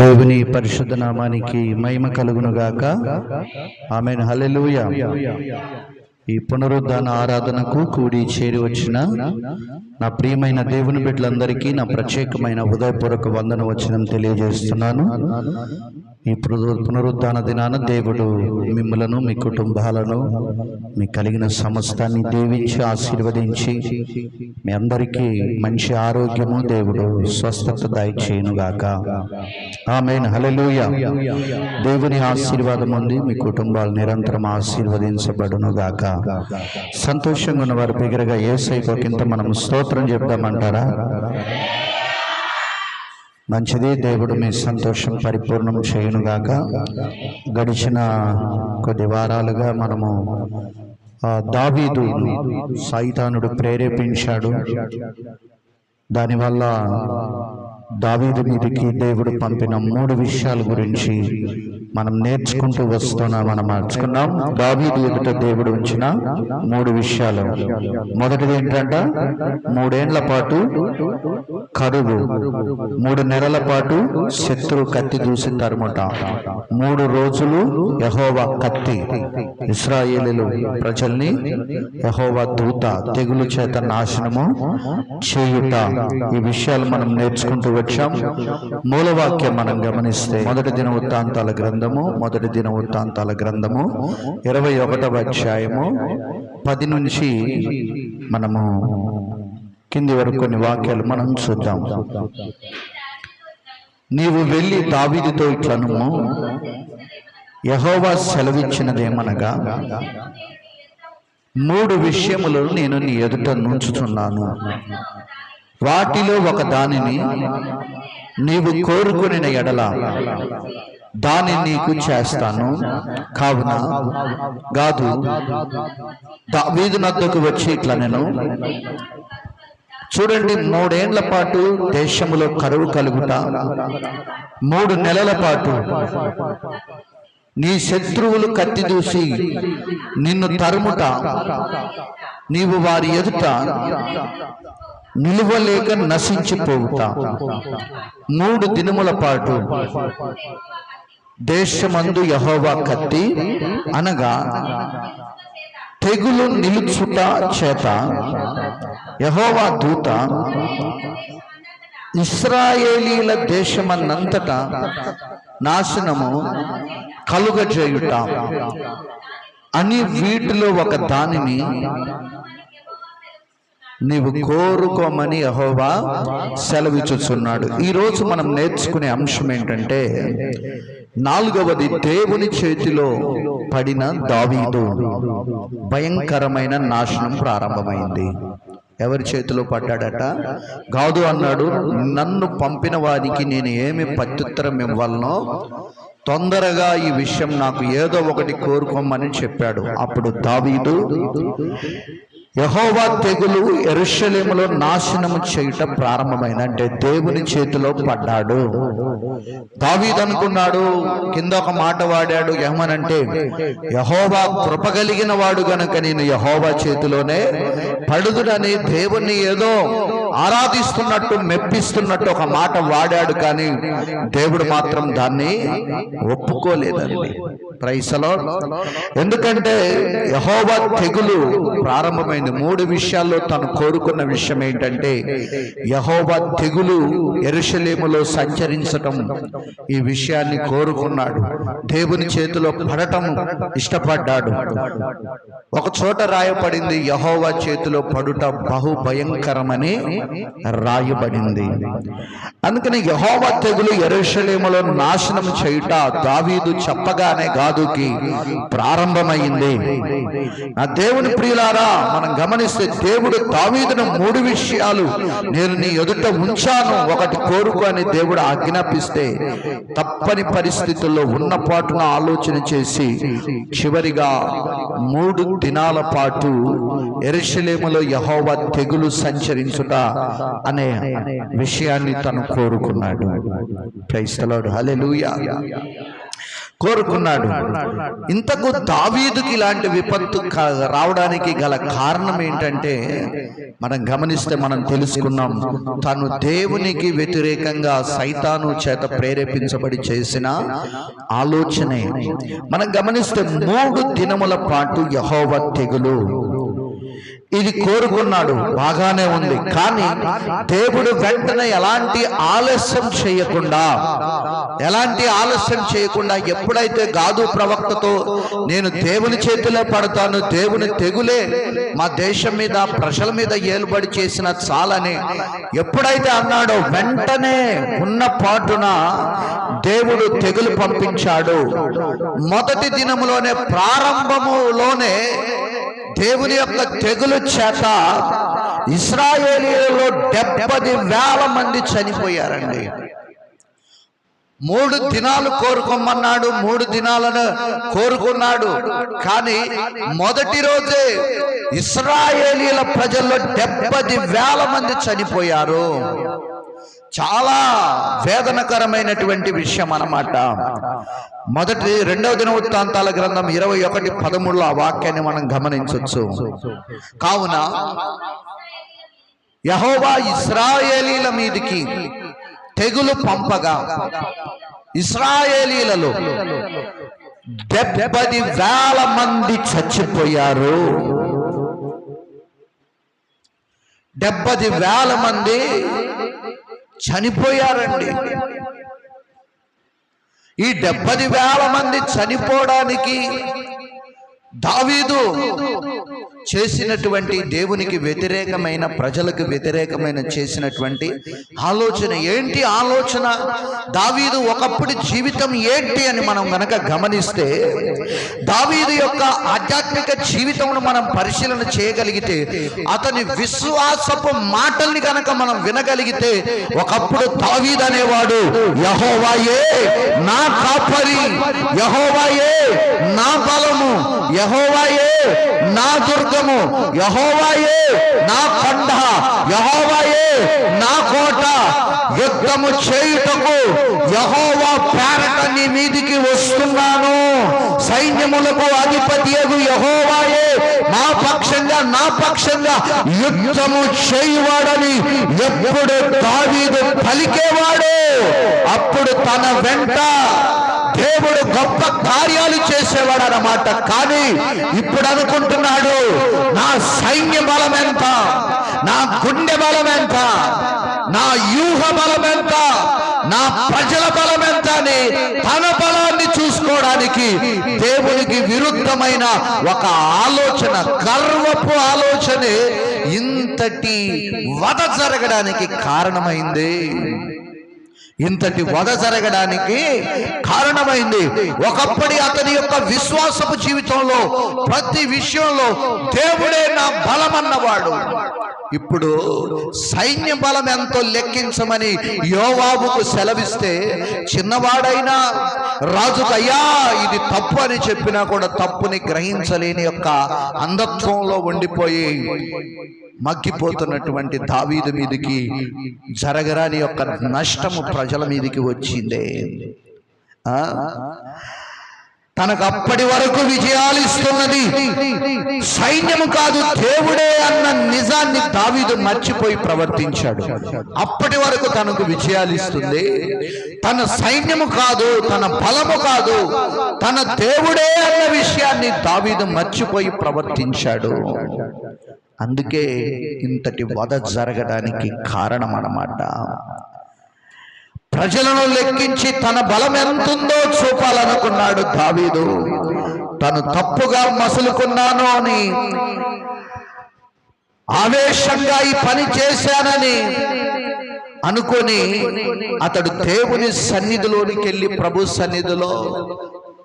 దేవుని పరిశుద్ధ నామానికి మహిమ కలుగును గాక. ఆమేన్. హల్లెలూయా. ఈ పునరుద్ధాన ఆరాధనకు కూడి చేరి వచ్చిన నా ప్రియమైన దేవుని బిడ్డలందరికీ నా ప్రత్యేకమైన హృదయపూర్వక వందన వచనం తెలియజేస్తున్నాను. ఈ పునరుద్ధాన దినాన దేవుడు మిమ్మలను, మీ కుటుంబాలను, మీ కలిగిన సమస్తాన్ని దీవించి ఆశీర్వదించి మీ అందరికీ మంచి ఆరోగ్యము దేవుడు స్వస్థత దయచేయునుగాక. ఆమేన్. హల్లెలూయా. దేవుని ఆశీర్వాదం ఉంది. మీ కుటుంబాలు నిరంతరం ఆశీర్వదించబడునుగాక. సంతోషంగా ఉన్న వారి బిగ్గరగా యేసయ్యకు ఒకంత మనం స్తోత్రం చెప్దామంటారా? మంచిది. దేవుడు మీ సంతోషం పరిపూర్ణం చేయునుగాక. గడిచిన కొద్ది వారాలుగా మనము దావీదు సైతానుడు ప్రేరేపించాడు, దానివల్ల దావీదు మీదకి దేవుడు పంపిన 3 విషయాల గురించి మనం నేర్చుకుంటూ వస్తున్నాం. మనం నేర్చుకున్నాం దావీదు ఎదుట దేవుడు ఉంచిన 3 విషయాలు. మొదటిది ఏంటంట? 3 ఏళ్ల పాటు కరువు, 3 నెలల పాటు శత్రు కత్తి దూసి తరుముట, 3 రోజులు యెహోవా కత్తి, ఇశ్రాయేలీయులు ప్రజల్ని యెహోవా దూత తెగులు చేత నాశనము చేయుట. ఈ విషయాలు మనం నేర్చుకుంటూ వచ్చాం. మూలవాక్యం మనం గమనిస్తే మొదటి దినవృత్తాంతాల గ్రంథము 21వ అధ్యాయము 10 నుంచి మనము కింది వరకు కొన్ని వాక్యాలు మనం చూద్దాం. నీవు వెళ్ళి దావీదుతో ఇట్లనుము, యెహోవా సెలవిచ్చినదేమనగా, 3 విషయములను నేను నీ ఎదుట నుంచుచున్నాను. వాటిలో ఒక దానిని నీవు కోరుకొనిన ఎడల దాన్ని నీకు చేస్తాను. కావున గాదు దావీదు నద్దకు వచ్చి ఇట్లా నేను చూడండి, 3 ఏళ్ల పాటు దేశములో కరువు కలుగుట, 3 నెలల పాటు నీ శత్రువులు కత్తి దూసి నిన్ను తరుముట, నీవు వారి ఎదుట నిలువలేక నశించిపోవుతా, 3 దినముల పాటు దేశమందు యెహోవా కత్తి అనగా తెగులు నిలుచుట చేత యెహోవా దూత ఇశ్రాయేలీల దేశమన్నంతటా నాశనము కలుగజేయుట అని వీటిలో ఒక దానిని నీవు కోరుకోమని యెహోవా సెలవిచ్చుచున్నాడు. ఈరోజు మనం నేర్చుకునే అంశం ఏంటంటే, 4వది దేవుని చేతిలో పడిన దావీదు భయంకరమైన నాశనం ప్రారంభమైంది. ఎవరి చేతిలో పడ్డాడట? గాదు అన్నాడు, నన్ను పంపిన వారికి నేను ఏమి ప్రత్యుత్తరం ఇవ్వాలనో తొందరగా ఈ విషయం నాకు ఏదో ఒకటి కోరుకోమని చెప్పాడు. అప్పుడు దావీదు యెహోవా తెగులు యెరూషలేములో నాశనము చేయుట ప్రారంభమైన, అంటే దేవుని చేతిలో పడ్డాడు. దావీదు అనుకున్నాడు, కింద ఒక మాట వాడాడు ఏమనంటే, యెహోవా కృప కలిగిన వాడు గనుక నేను యెహోవా చేతిలోనే పడుదునని దేవుణ్ణి ఏదో ఆరాధిస్తున్నట్టు మెప్పిస్తున్నట్టు ఒక మాట వాడాడు. కానీ దేవుడు మాత్రం దాన్ని ఒప్పుకోలేదండి. Praise the lord. ఎందుకంటే యెహోవా తెగులు ప్రారంభమైంది. 3 విషయాల్లో తను కోరుకున్న విషయం ఏంటంటే, యెహోవా తెగులు యెరూషలేములో సంచరించటం, ఈ విషయాన్ని కోరుకున్నాడు. దేవుని చేతిలో పడటం ఇష్టపడ్డాడు. ఒక చోట రాయబడింది, యెహోవా చేతిలో పడుట బహు భయంకరమని రాయబడింది. అందుకని యెహోవా తెగులు యెరూషలేములో నాశనం చేయుట దావీదు చెప్పగానే గాదుకి ప్రారంభమైంది. నా దేవుని ప్రియులారా, మనం గమనిస్తే దేవుడు దావీదును 3 విషయాలు నేను నీ ఎదుట ఉంచాను, ఒకటి కోరుకో అని దేవుడు ఆజ్ఞాపిస్తే తప్పని పరిస్థితుల్లో ఉన్న పాటున ఆలోచన చేసి చివరిగా 3 దినాల పాటు యెరూషలేములో యెహోవా తెగులు సంచరించుట అనే విషయాన్ని తను కోరుకున్నాడు. Praise the lord. హల్లెలూయా. కోరుకున్నాడు. ఇంతకు దావీదుకి ఇలాంటి విపత్తు రావడానికి గల కారణం ఏంటంటే మనం గమనిస్తే మనం తెలుసుకున్నాం, తను దేవునికి వ్యతిరేకంగా సైతాను చేత ప్రేరేపించబడి చేసిన ఆలోచనే. మనం గమనిస్తే 3 దినముల పాటు యెహోవా తెగులు ఇది కోరుకున్నాడు, బాగానే ఉంది. కానీ దేవుడు వెంటనే ఎలాంటి ఆలస్యం చేయకుండా ఎప్పుడైతే గాదు ప్రవక్తతో నేను దేవుని చేతిలో పడతాను, దేవుని తెగులే మా దేశం మీద ప్రజల మీద ఏలుబడి చేసిన చాలని ఎప్పుడైతే అన్నాడో వెంటనే ఉన్న పాటున దేవుడు తెగులు పంపించాడు. మొదటి దినములోనే, ప్రారంభములోనే దేవుని యొక్క తెగులు చేత ఇశ్రాయేలీయులలో 70,000 మంది చనిపోయారండి. 3 దినాలు కోరుకోమన్నాడు, 3 దినాలను కోరుకున్నాడు. కానీ మొదటి రోజే ఇశ్రాయేలీయుల ప్రజల్లో 70,000 మంది చనిపోయారు. చాలా వేదనకరమైనటువంటి విషయం అన్నమాట. 2వ దినవృత్తాంతాల గ్రంథం 21:13 ఆ వాక్యాన్ని మనం గమనించవచ్చు. కావున యెహోవా ఇశ్రాయేలీల మీదికి తెగులు పంపగా ఇశ్రాయేలీలలో 70,000 మంది చచ్చిపోయారు. 70,000 మంది చనిపోయారండి. ఈ 70,000 మంది చనిపోవడానికి దావీదు చేసినటువంటి దేవునికి వ్యతిరేకమైన, ప్రజలకు వ్యతిరేకమైన చేసినటువంటి ఆలోచన ఏంటి? ఆలోచన దావీదు ఒకప్పుడు జీవితం ఏంటి అని మనం గనక గమనిస్తే, దావీదు యొక్క ఆధ్యాత్మిక జీవితంను మనం పరిశీలన చేయగలిగితే, అతని విశ్వాసపు మాటల్ని గనక మనం వినగలిగితే, ఒకప్పుడు దావీదు అనేవాడు యెహోవాయే నా కాపరి, యెహోవాయే నా బలము, యెహోవాయే నా దుర్గము, యెహోవాయే నా కొండ, యెహోవాయే నా కోట, యుద్ధము చేయుటకు యెహోవా పేరట నీ మీదికి వస్తున్నాను, సైన్యములకు అధిపతియగు యెహోవాయే నా పక్షంగా యుద్ధము చేయువాడని ఎప్పుడు దావీదు పలికేవాడు, అప్పుడు తన వెంట దేవుడు గొప్ప కార్యాలు చేసేవాడు అన్నమాట. కానీ ఇప్పుడు అనుకుంటున్నాడు, నా సైన్య బలం ఎంత, నా గుండె బలం ఎంత, నా వ్యూహ బలం ఎంత, నా ప్రజల బలం ఎంత అని తన బలాన్ని చూసుకోవడానికి దేవునికి విరుద్ధమైన ఒక ఆలోచన, గర్వపు ఆలోచనే ఇంతటి వధ జరగడానికి కారణమైంది. ఒకప్పటి అతని యొక్క విశ్వాసపు జీవితంలో ప్రతి విషయంలో దేవుడే నా బలం అన్నవాడు. ఇప్పుడు సైన్య బలం ఎంతో లెక్కించమని యోవాబుకు సెలవిస్తే, చిన్నవాడైనా రాజుకు అయ్యా ఇది తప్పు అని చెప్పినా కూడా తప్పుని గ్రహించలేని యొక్క అంధత్వంలో ఉండిపోయి మగ్గిపోతున్నటువంటి దావీదు మీదికి జరగరాని యొక్క నష్టము ప్రజల మీదికి వచ్చిందే. తనకు అప్పటి వరకు విజయాలు ఇస్తున్నది సైన్యము కాదు, దేవుడే అన్న నిజాన్ని దావీదు మర్చిపోయి ప్రవర్తించాడు. అప్పటి వరకు తనకు విజయాలు ఇస్తుంది తన సైన్యము కాదు, తన బలము కాదు, తన దేవుడే అన్న విషయాన్ని దావీదు మర్చిపోయి ప్రవర్తించాడు. అందుకే ఇంతటి వధ జరగడానికి కారణం అన్నమాట. ప్రజలను లెక్కించి తన బలం ఎంతుందో చూపాలనుకున్నాడు దావీదు. తను తప్పుగా మసులుకున్నాను అని, ఆవేశంగా ఈ పని చేశానని అనుకొని అతడు దేవుని సన్నిధిలోనికి వెళ్ళి, ప్రభు సన్నిధిలో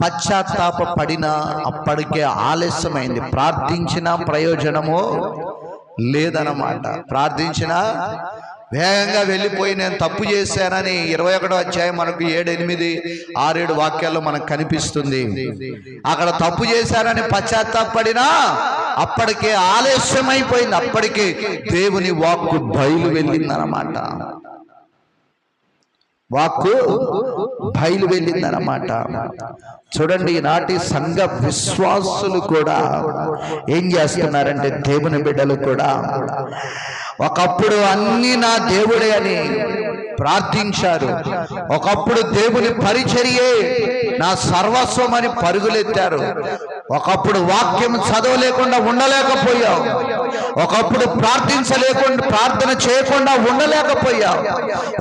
పశ్చాత్తాప పడినా అప్పటికే ఆలస్యమైంది. ప్రార్థించిన ప్రయోజనము లేదన్నమాట. ప్రార్థించిన వేగంగా వెళ్ళిపోయి నేను తప్పు చేశానని 21వ అధ్యాయం మనకు 7, 8, 6, 7 వాక్యాల్లో మనకు కనిపిస్తుంది. అక్కడ తప్పు చేశానని పశ్చాత్తాపడినా అప్పటికే ఆలస్యమైపోయింది. అప్పటికే దేవుని వాక్కు బయలు వెళ్ళిందన్నమాట. వాక్కు బయలు వెళ్ళిందన్నమాట. చూడండి, ఈనాటి సంఘ విశ్వాసులు కూడా ఏం చేస్తున్నారంటే, దేవుని బిడ్డలు కూడా ఒకప్పుడు అన్ని నా దేవుడే అని ప్రార్థించారు, ఒకప్పుడు దేవుని పరిచర్యే నా సర్వస్వం అని పరుగులెత్తారు, ఒకప్పుడు వాక్యం చదవలేకుండా ఉండలేకపోయావు, ఒకప్పుడు ప్రార్థన చేయకుండా ఉండలేకపోయావు,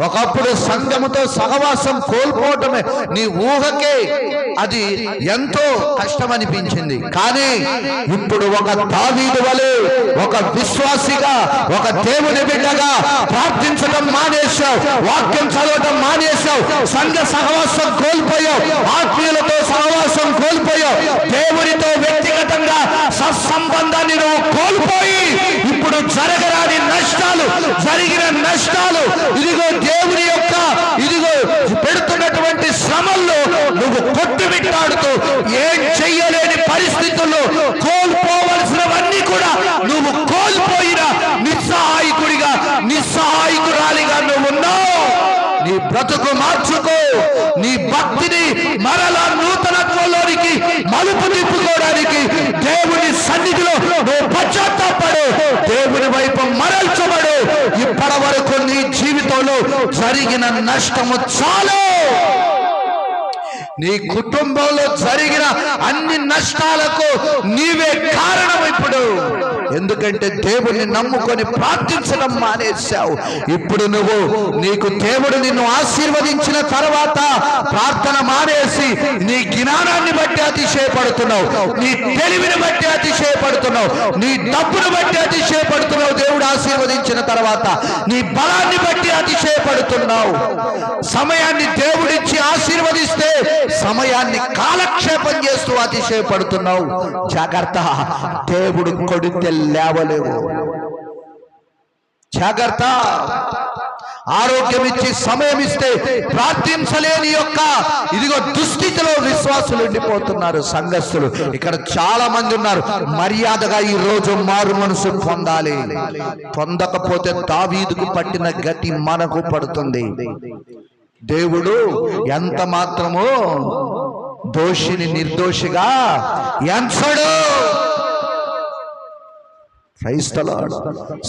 ఒకప్పుడు సంఘముతో సహవాసం కోల్పోవటమే నీ ఊహకే అది ఎంతో కష్టం అనిపించింది. కానీ ఇప్పుడు ఒక దావీదు వలె ఒక విశ్వాసిగా, ఒక దేవుని బిడ్డగా ప్రార్థించడం మానేశావు, వాక్యం చదవటం మానేశావు, సంఘ సహవాసం కోల్పోయావు, ఆత్మీయులతో సహవాసం కోల్పోయావు, దేవునితో వ్యక్తిగతంగా సత్సంబంధాన్ని నువ్వు కోల్పోయి ఇప్పుడు జరగరాని నష్టాలు, జరిగిన నష్టాలు, ఇదిగో దేవుని యొక్క పెడుతున్నటువంటి శ్రమల్లో నువ్వు కొట్టుమిట్టాడుతూ ఏం చెయ్యలేని పరిస్థితుల్లో కోల్పోవలసినవన్నీ కూడా నువ్వు కోల్పోయిన నిస్సహాయకుడిగా, నిస్సహాయకురాలిగా నువ్వు ఉన్నావు. నీ బ్రతుకు మార్చుకో, నీ భక్తిని మరలా నూతనత్వంలోనికి మలుపు తిప్పుకోవడానికి దేవుని సన్నిధిలో నువ్వు పశ్చాత్తాపడు, దేవుని వైపు మరల్చబడు. ఇప్పటి వరకు నీ జీవితంలో జరిగిన నష్టము చాలు. నీ కుటుంబంలో జరిగిన అన్ని నష్టాలకు నీవే కారణం ఇప్పుడు. ఎందుకంటే దేవుడిని నమ్ముకొని ప్రార్థించడం మానేశావు. ఇప్పుడు నీకు దేవుడు నిన్ను ఆశీర్వదించిన తర్వాత ప్రార్థన మానేసి నీ జ్ఞానాన్ని బట్టి అతిశయపడుతున్నావు, నీ తెలివిని బట్టి అతిశయపడుతున్నావు, నీ డబ్బును బట్టి అతిశయపడుతున్నావు. దేవుడు ఆశీర్వదించిన తర్వాత నీ బలాన్ని బట్టి అతిశయపడుతున్నావు. సమయాన్ని దేవుడిచ్చి ఆశీర్వదిస్తే సమయాన్ని కాలక్షేపం చేస్తూ అతిశయపడుతున్నావు. జాగ్రత్త, దేవుడు కొడితే లేవలేవు. జాగ్రత్త, ఆరోగ్యం ఇచ్చి సమయం ఇస్తే ప్రార్థించలేని యొక్క దుస్థితిలో విశ్వాసులు ఉండిపోతున్నారు. సంఘస్థులు ఇక్కడ చాలా మంది ఉన్నారు. మర్యాదగా ఈ రోజు మారు మనసు పొందాలి. పొందకపోతే దావీదుకు పట్టిన గతి మనకు పడుతుంది. దేవుడు ఎంత మాత్రము దోషిని నిర్దోషిగా ఎంచడు. క్రైస్తవులారా,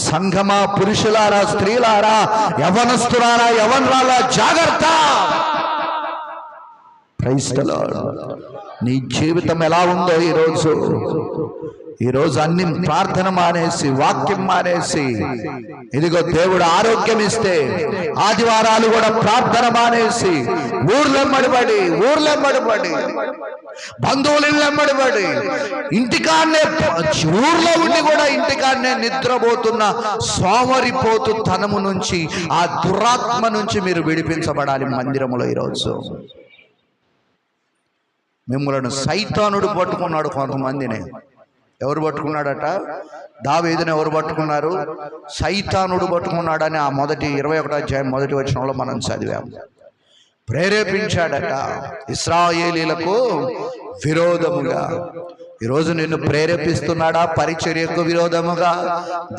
సంఘమా, పురుషులారా, స్త్రీలారా, యవనస్తులారా, యవనరాలా, జాగ్రత్త. క్రైస్తవులారా, నీ జీవితం ఎలా ఉందో ఈరోజు అన్ని ప్రార్థన మానేసి, వాక్యం మానేసి, దేవుడు ఆరోగ్యం ఇస్తే ఆదివారాలు కూడా ప్రార్థన మానేసి ఊర్లెమ్మడిపడి బంధువులెమ్మడిపడి ఇంటికాన్నే, ఊర్లో ఉండి కూడా ఇంటికాన్నే నిద్రపోతున్న సోమరిపోతు తనము నుంచి, ఆ దురాత్మ నుంచి మీరు విడిపించబడాలి. మందిరములో ఈరోజు మిమ్మల్ని సైతానుడు పట్టుకున్నాడు. కొంతమందిని ఎవరు పట్టుకున్నాడట? దావీదుని ఎవరు పట్టుకున్నారు? సైతానుడు పట్టుకున్నాడని ఆ మొదటి 21వ అధ్యాయం మొదటి వచనంలో మనం చదివాము. ప్రేరేపించాడట ఇశ్రాయేలీలకు విరోధముగా. ఈరోజు నిన్ను ప్రేరేపిస్తున్నాడా? పరిచర్యకు విరోధముగా,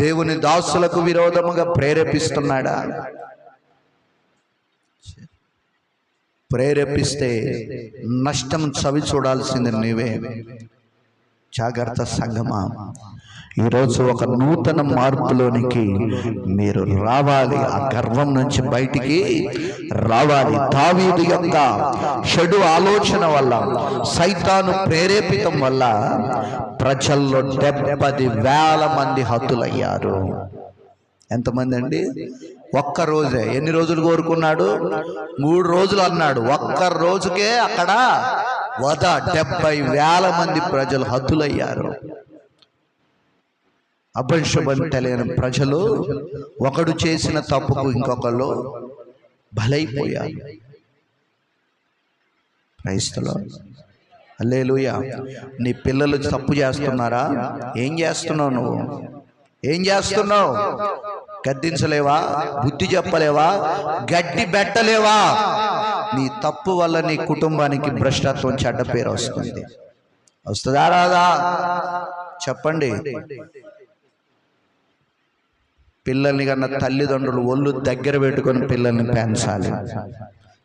దేవుని దాసులకు విరోధముగా ప్రేరేపిస్తున్నాడా? ప్రేరేపిస్తే నష్టం చవి చూడాల్సింది నీవే. జాగ్రత్త సంగమా, ఈరోజు ఒక నూతన మార్పులోనికి మీరు రావాలి. ఆ గర్వం నుంచి బయటికి రావాలి. దావీదు యొక్క చెడు ఆలోచన వల్ల, సైతాను ప్రేరేపితం వల్ల ప్రజల్లో 70,000 మంది హతులయ్యారు. ఎంతమంది అండి? ఒక్క రోజే. ఎన్ని రోజులు కోరుకున్నాడు? 3 రోజులు అన్నాడు. ఒక్క రోజుకే అక్కడ 70,000 మంది ప్రజలు హతులయ్యారు. అపశుభం తెలియని ప్రజలు ఒకడు చేసిన తప్పుకు ఇంకొకళ్ళు బలైపోయారు. క్రైస్తవులు, హల్లెలూయా. నీ పిల్లలు తప్పు చేస్తున్నారా? ఏం చేస్తున్నావు నువ్వు? ఏం చేస్తున్నావు? గద్దించలేవా? బుద్ధి చెప్పలేవా? గడ్డి పెట్టలేవా? నీ తప్పు వల్ల నీ కుటుంబానికి భ్రష్టత్వం, చెడ్డ పేరు వస్తుంది. వస్తుందా రాదా? చెప్పండి. పిల్లల్ని కన్నా తల్లిదండ్రులు ఒళ్ళు దగ్గర పెట్టుకొని పిల్లల్ని పెంచాలి.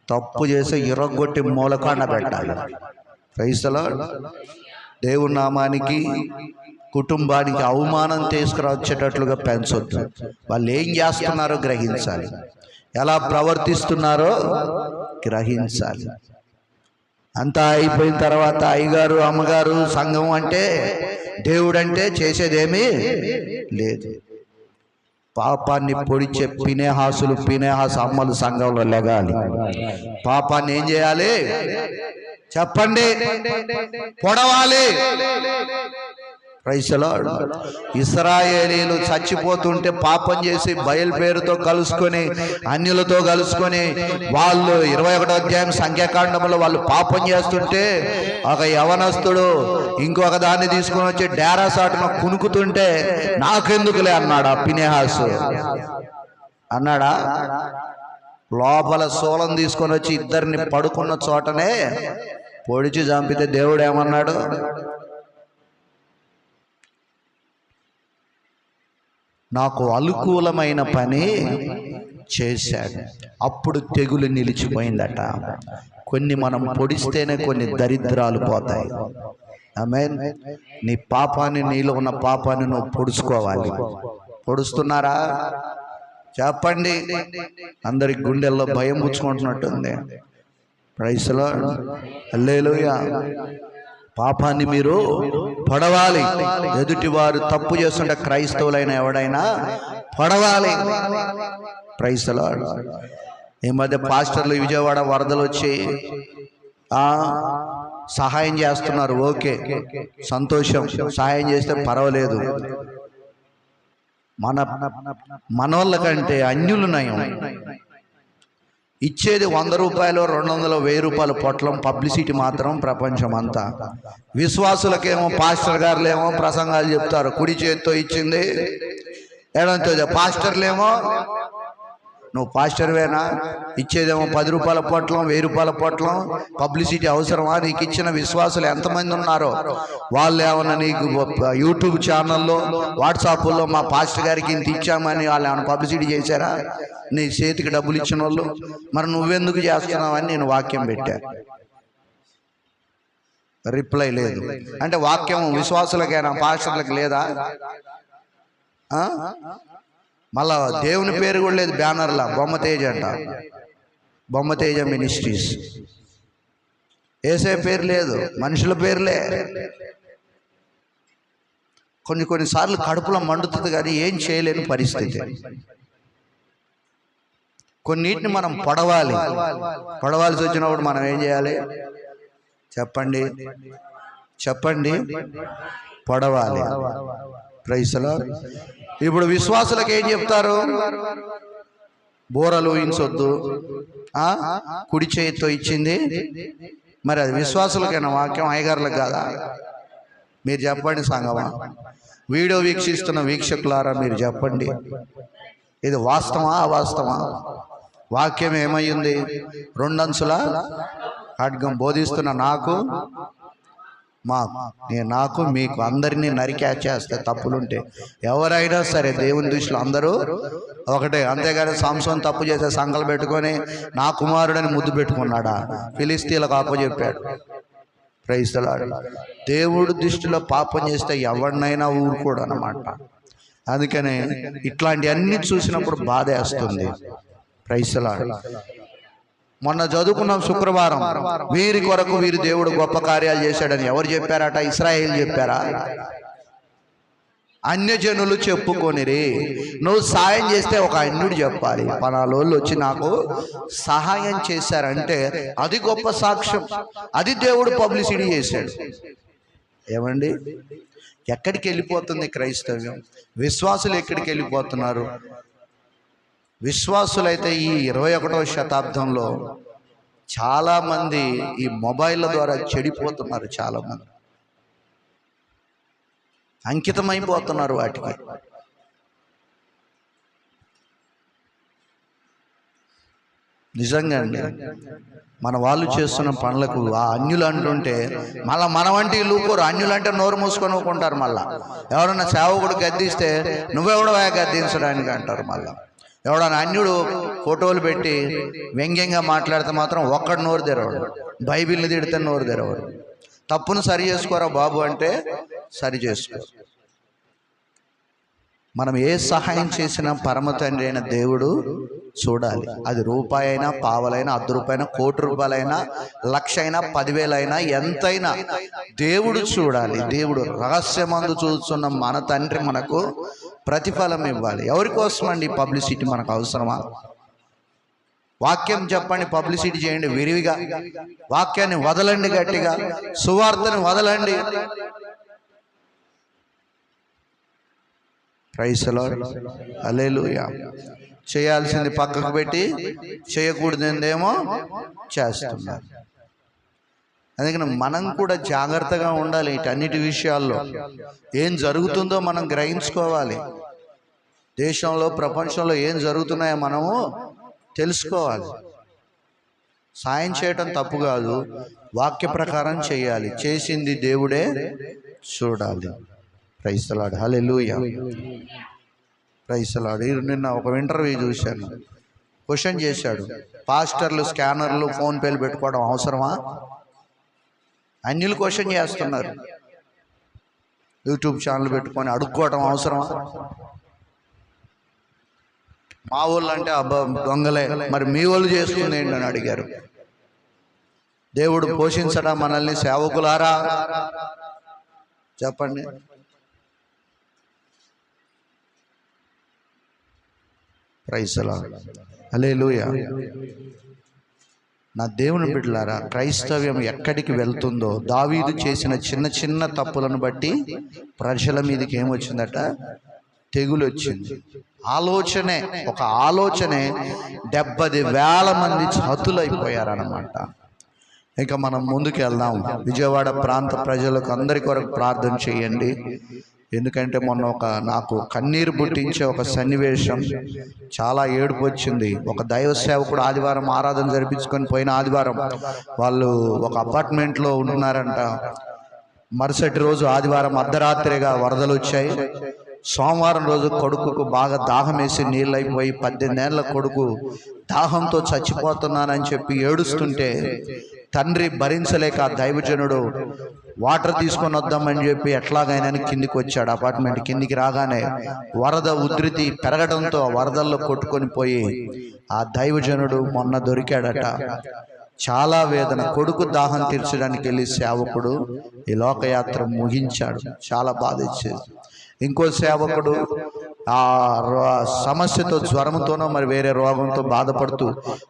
తప్పు చేసి ఇరగొట్టి మూలకాండ పెట్టాలి. Praise the lord. దేవుని నామానికి కుటుంబానికి అవమానం తీసుకురావచ్చేటట్లుగా పెంచొద్దు. వాళ్ళు ఏం చేస్తున్నారో గ్రహించాలి, ఎలా ప్రవర్తిస్తున్నారో గ్రహించాలి. అంతా అయిపోయిన తర్వాత అయ్యగారు అమ్మగారు సంఘం అంటే దేవుడంటే చేసేదేమీ లేదు. పాపాన్ని పొడిచే పినేహాసు అమ్మలు సంఘంలో లెగాలి. పాపాన్ని ఏం చేయాలి చెప్పండి? పొడవాలి. Praise the Lord. ఇశ్రాయేలీలు చచ్చిపోతుంటే పాపం చేసి బయలు పేరుతో కలుసుకొని అన్యులతో కలుసుకొని వాళ్ళు 21వ అధ్యాయం సంఖ్యాకాండంలో వాళ్ళు పాపం చేస్తుంటే ఒక యవనస్తుడు ఇంకొక దాన్ని తీసుకొని వచ్చి డేరా సాటున కునుకుతుంటే నాకెందుకులే అన్నాడు ఆ పినేహాసు. అన్నాడా? లోపల సోలం తీసుకొని వచ్చి ఇద్దరిని పడుకున్న చోటనే పొడిచి చంపితే దేవుడు ఏమన్నాడు? నాకు అనుకూలమైన పని చేశాడు. అప్పుడు తెగులు నిలిచిపోయిందట. కొన్ని మనం పొడిస్తేనే కొన్ని దరిద్రాలు పోతాయి. ఆమేన్. నీ పాపాన్ని, నీలో ఉన్న పాపాన్ని నువ్వు పొడుచుకోవాలి. పొడుస్తున్నారా చెప్పండి? అందరి గుండెల్లో భయం పుచ్చుకుంటున్నట్టుంది. Praise the lord. హల్లెలూయా. పాపాన్ని మీరు పొడవాలి. ఎదుటి వారు తప్పు చేస్తుంటే క్రైస్తవులైన ఎవడైనా పొడవాలి. Praise the lord. ఈ మధ్య పాస్టర్లు విజయవాడ వరదలు వచ్చి సహాయం చేస్తున్నారు. ఓకే, సంతోషం. సహాయం చేస్తే పర్వాలేదు. మనోళ్ళ కంటే అన్యులు నయం. ఇచ్చేది 100 రూపాయలు, 200, 1000 రూపాయల పొట్లం. పబ్లిసిటీ మాత్రం ప్రపంచం అంతా. విశ్వాసులకేమో పాస్టర్ గారులేమో ప్రసంగాలు చెప్తారు, కుడి చేతితో ఇచ్చింది ఎడంతో. పాస్టర్లేమో నువ్వు పాస్టర్వేనా? ఇచ్చేదేమో 10 రూపాయల పొట్లం, 1000 రూపాయల పొట్లం. పబ్లిసిటీ అవసరమా? నీకు ఇచ్చిన విశ్వాసులు ఎంతమంది ఉన్నారో వాళ్ళు ఏమన్నా నీకు యూట్యూబ్ ఛానల్లో, వాట్సాప్లో మా పాస్టర్ గారికి ఇంత ఇచ్చామని వాళ్ళు ఏమైనా పబ్లిసిటీ చేశారా? నీ చేతికి డబ్బులు ఇచ్చిన వాళ్ళు. మరి నువ్వెందుకు చేస్తున్నావని నేను వాక్యం పెట్టా. రిప్లై లేదు. అంటే వాక్యం విశ్వాసులకైనా పాస్టర్లకు లేదా? మళ్ళా దేవుని పేరు కూడా లేదు బ్యానర్లా. బొమ్మతేజ అంట, బొమ్మతేజ మినిస్ట్రీస్. ఏసే పేరు లేదు, మనుషుల పేర్లే. కొన్నిసార్లు కడుపులో మండుతుంది కానీ ఏం చేయలేని పరిస్థితి. కొన్నిటిని మనం పొడవాల్సి వచ్చినప్పుడు మనం ఏం చేయాలి చెప్పండి? పొడవాలి. Praise the lord. ఇప్పుడు విశ్వాసులకు ఏం చెప్తారు? బోరలు ఊహించొద్దు, కుడి చేతితో ఇచ్చింది. మరి అది విశ్వాసులకైనా వాక్యం, అయ్యగారులకు కాదా? మీరు చెప్పండి సంగమా. వీడియో వీక్షిస్తున్న వీక్షకులారా మీరు చెప్పండి, ఇది వాస్తవా అవాస్తవా? వాక్యం ఏమయ్యింది? 2 అంచుల ఖడ్గం బోధిస్తున్న నాకు మీకు అందరినీ నరికేస్తే తప్పులుంటే ఎవరైనా సరే దేవుని దృష్టిలో అందరూ ఒకటే. అంతేగాని సంసోను తప్పు చేసే సంకలు పెట్టుకొని నా కుమారుడని ముద్దు పెట్టుకున్నాడా? ఫిలిస్తీన్లకు అప్పచెప్పాడు. Praise the Lord. దేవుడి దృష్టిలో పాపం చేస్తే ఎవరినైనా ఊరుకోడు అన్నమాట. అందుకనే ఇట్లాంటి అన్ని చూసినప్పుడు బాధేస్తుంది. Praise the lord. మొన్న చదువుకున్నాం శుక్రవారం, వీరి కొరకు వీరి దేవుడు గొప్ప కార్యాలు చేశాడని ఎవరు చెప్పారట? ఇశ్రాయేలు చెప్పారా? అన్యజనులు చెప్పుకొనిరి. నువ్వు సాయం చేస్తే ఒక అన్యుడు చెప్పాలి, పలానోళ్ళు వచ్చి నాకు సహాయం చేశారంటే అది గొప్ప సాక్ష్యం. అది దేవుడు పబ్లిసిటీ చేశాడు. ఏమండి, ఎక్కడికి వెళ్ళిపోతుంది క్రైస్తవ్యం? విశ్వాసులు ఎక్కడికి వెళ్ళిపోతున్నారు? విశ్వాసులైతే ఈ 21వ శతాబ్దంలో చాలామంది ఈ మొబైళ్ళ ద్వారా చెడిపోతున్నారు. చాలామంది అంకితమైపోతున్నారు వాటికి. నిజంగా అండి, మన వాళ్ళు చేస్తున్న పనులకు ఆ అన్యులు అంటుంటే మళ్ళీ మన వంటి లూకోరు. అన్యులు అంటే నోరు మూసుకొని ఊకుంటారు. మళ్ళీ ఎవరన్నా సేవకుడు గద్దిస్తే నువ్వెవడో గద్దించడానికి అంటారు. మళ్ళీ ఎవడన్నా అన్యుడు ఫోటోలు పెట్టి వ్యంగ్యంగా మాట్లాడితే మాత్రం ఒక్కడు నోరు తెరవడు, బైబిల్ని తిడితే నోరు తెరవడు. తప్పును సరి చేసుకోరా బాబు అంటే సరి చేసుకో. మనం ఏ సహాయం చేసినా పరమ తండ్రి అయిన దేవుడు చూడాలి. అది రూపాయి అయినా, పావలైనా, 10 రూపాయలైనా, కోటి రూపాయలైనా, 1,00,000 అయినా, 10,000 అయినా, ఎంతైనా దేవుడు చూడాలి. దేవుడు రహస్యమందు చూస్తున్న మన తండ్రి మనకు ప్రతిఫలం ఇవ్వాలి. ఎవరి కోసం అండి పబ్లిసిటీ మనకు అవసరమా? వాక్యం చెప్పండి, పబ్లిసిటీ చేయండి విరివిగా, వాక్యాన్ని వదలండి, గట్టిగా సువార్తని వదలండి. ప్రైజ్ ది లార్డ్, హల్లెలూయా. చేయాల్సింది పక్కకు పెట్టి చేయకూడదేమో చేస్తున్నారు. అందుకని మనం కూడా జాగ్రత్తగా ఉండాలి. వీటన్నిటి విషయాల్లో ఏం జరుగుతుందో మనం గ్రహించుకోవాలి. దేశంలో, ప్రపంచంలో ఏం జరుగుతున్నాయో మనము తెలుసుకోవాలి. సాయం చేయటం తప్పు కాదు, వాక్య ప్రకారం చేయాలి. చేసింది దేవుడే చూడాలి. Praise the lord, hallelujah, praise the lord. నిన్న ఒక ఇంటర్వ్యూ చూశాను. క్వశ్చన్ చేశాడు, పాస్టర్లు స్కానర్లు ఫోన్పేలు పెట్టుకోవడం అవసరమా? అన్యులు క్వశ్చన్ చేస్తున్నారు. యూట్యూబ్ ఛానల్ పెట్టుకొని అడుక్కోవడం అవసరమా? మా వాళ్ళు అంటే అబ్బా దొంగలే, మరి మీ వాళ్ళు చేస్తుంది ఏంటని అడిగారు. దేవుడు పోషించడం మనల్ని సేవకులారా చెప్పండి. ప్రైజ్ ది లార్డ్, హల్లెలూయా. నా దేవుని బిడ్డలారా, క్రైస్తవ్యం ఎక్కడికి వెళ్తుందో, దావీదు చేసిన చిన్న చిన్న తప్పులను బట్టి ప్రజల మీదకి ఏమొచ్చిందట? తెగులు వచ్చింది. ఆలోచనే, ఒక ఆలోచనే 70,000 మంది హతులైపోయారన్నమాట. ఇక మనం ముందుకు వెళ్దాం. విజయవాడ ప్రాంత ప్రజలకు అందరి కొరకు ప్రార్థన చేయండి. ఎందుకంటే మొన్న నాకు కన్నీరు పుట్టించే ఒక సన్నివేశం, చాలా ఏడుపు వచ్చింది. ఒక దైవ సేవకుడు ఆదివారం ఆరాధన జరిపించుకొని పోయిన ఆదివారం వాళ్ళు ఒక అపార్ట్మెంట్లో ఉంటున్నారంట. మరుసటి రోజు ఆదివారం అర్ధరాత్రిగా వరదలు వచ్చాయి. సోమవారం రోజు కొడుకుకు బాగా దాహం వేసి నీళ్ళు అయిపోయి 18 ఏళ్ల కొడుకు దాహంతో చచ్చిపోతున్నానని చెప్పి ఏడుస్తుంటే తండ్రి భరించలేక ఆ దైవజనుడు వాటర్ తీసుకొని వద్దామని చెప్పి ఎట్లాగైనా కిందికి వచ్చాడు. అపార్ట్మెంట్ కిందికి రాగానే వరద ఉధృతి పెరగడంతో వరదల్లో కొట్టుకొని పోయి ఆ దైవజనుడు మొన్న దొరికాడట. చాలా వేదన. కొడుకు దాహం తీర్చడానికి వెళ్ళి సేవకుడు ఈ లోకయాత్ర ముగించాడు. చాలా బాధ ఇచ్చేది. ఇంకో సేవకుడు ఆ సమస్యతో, జ్వరంతోనో మరి వేరే రోగంతో బాధపడుతూ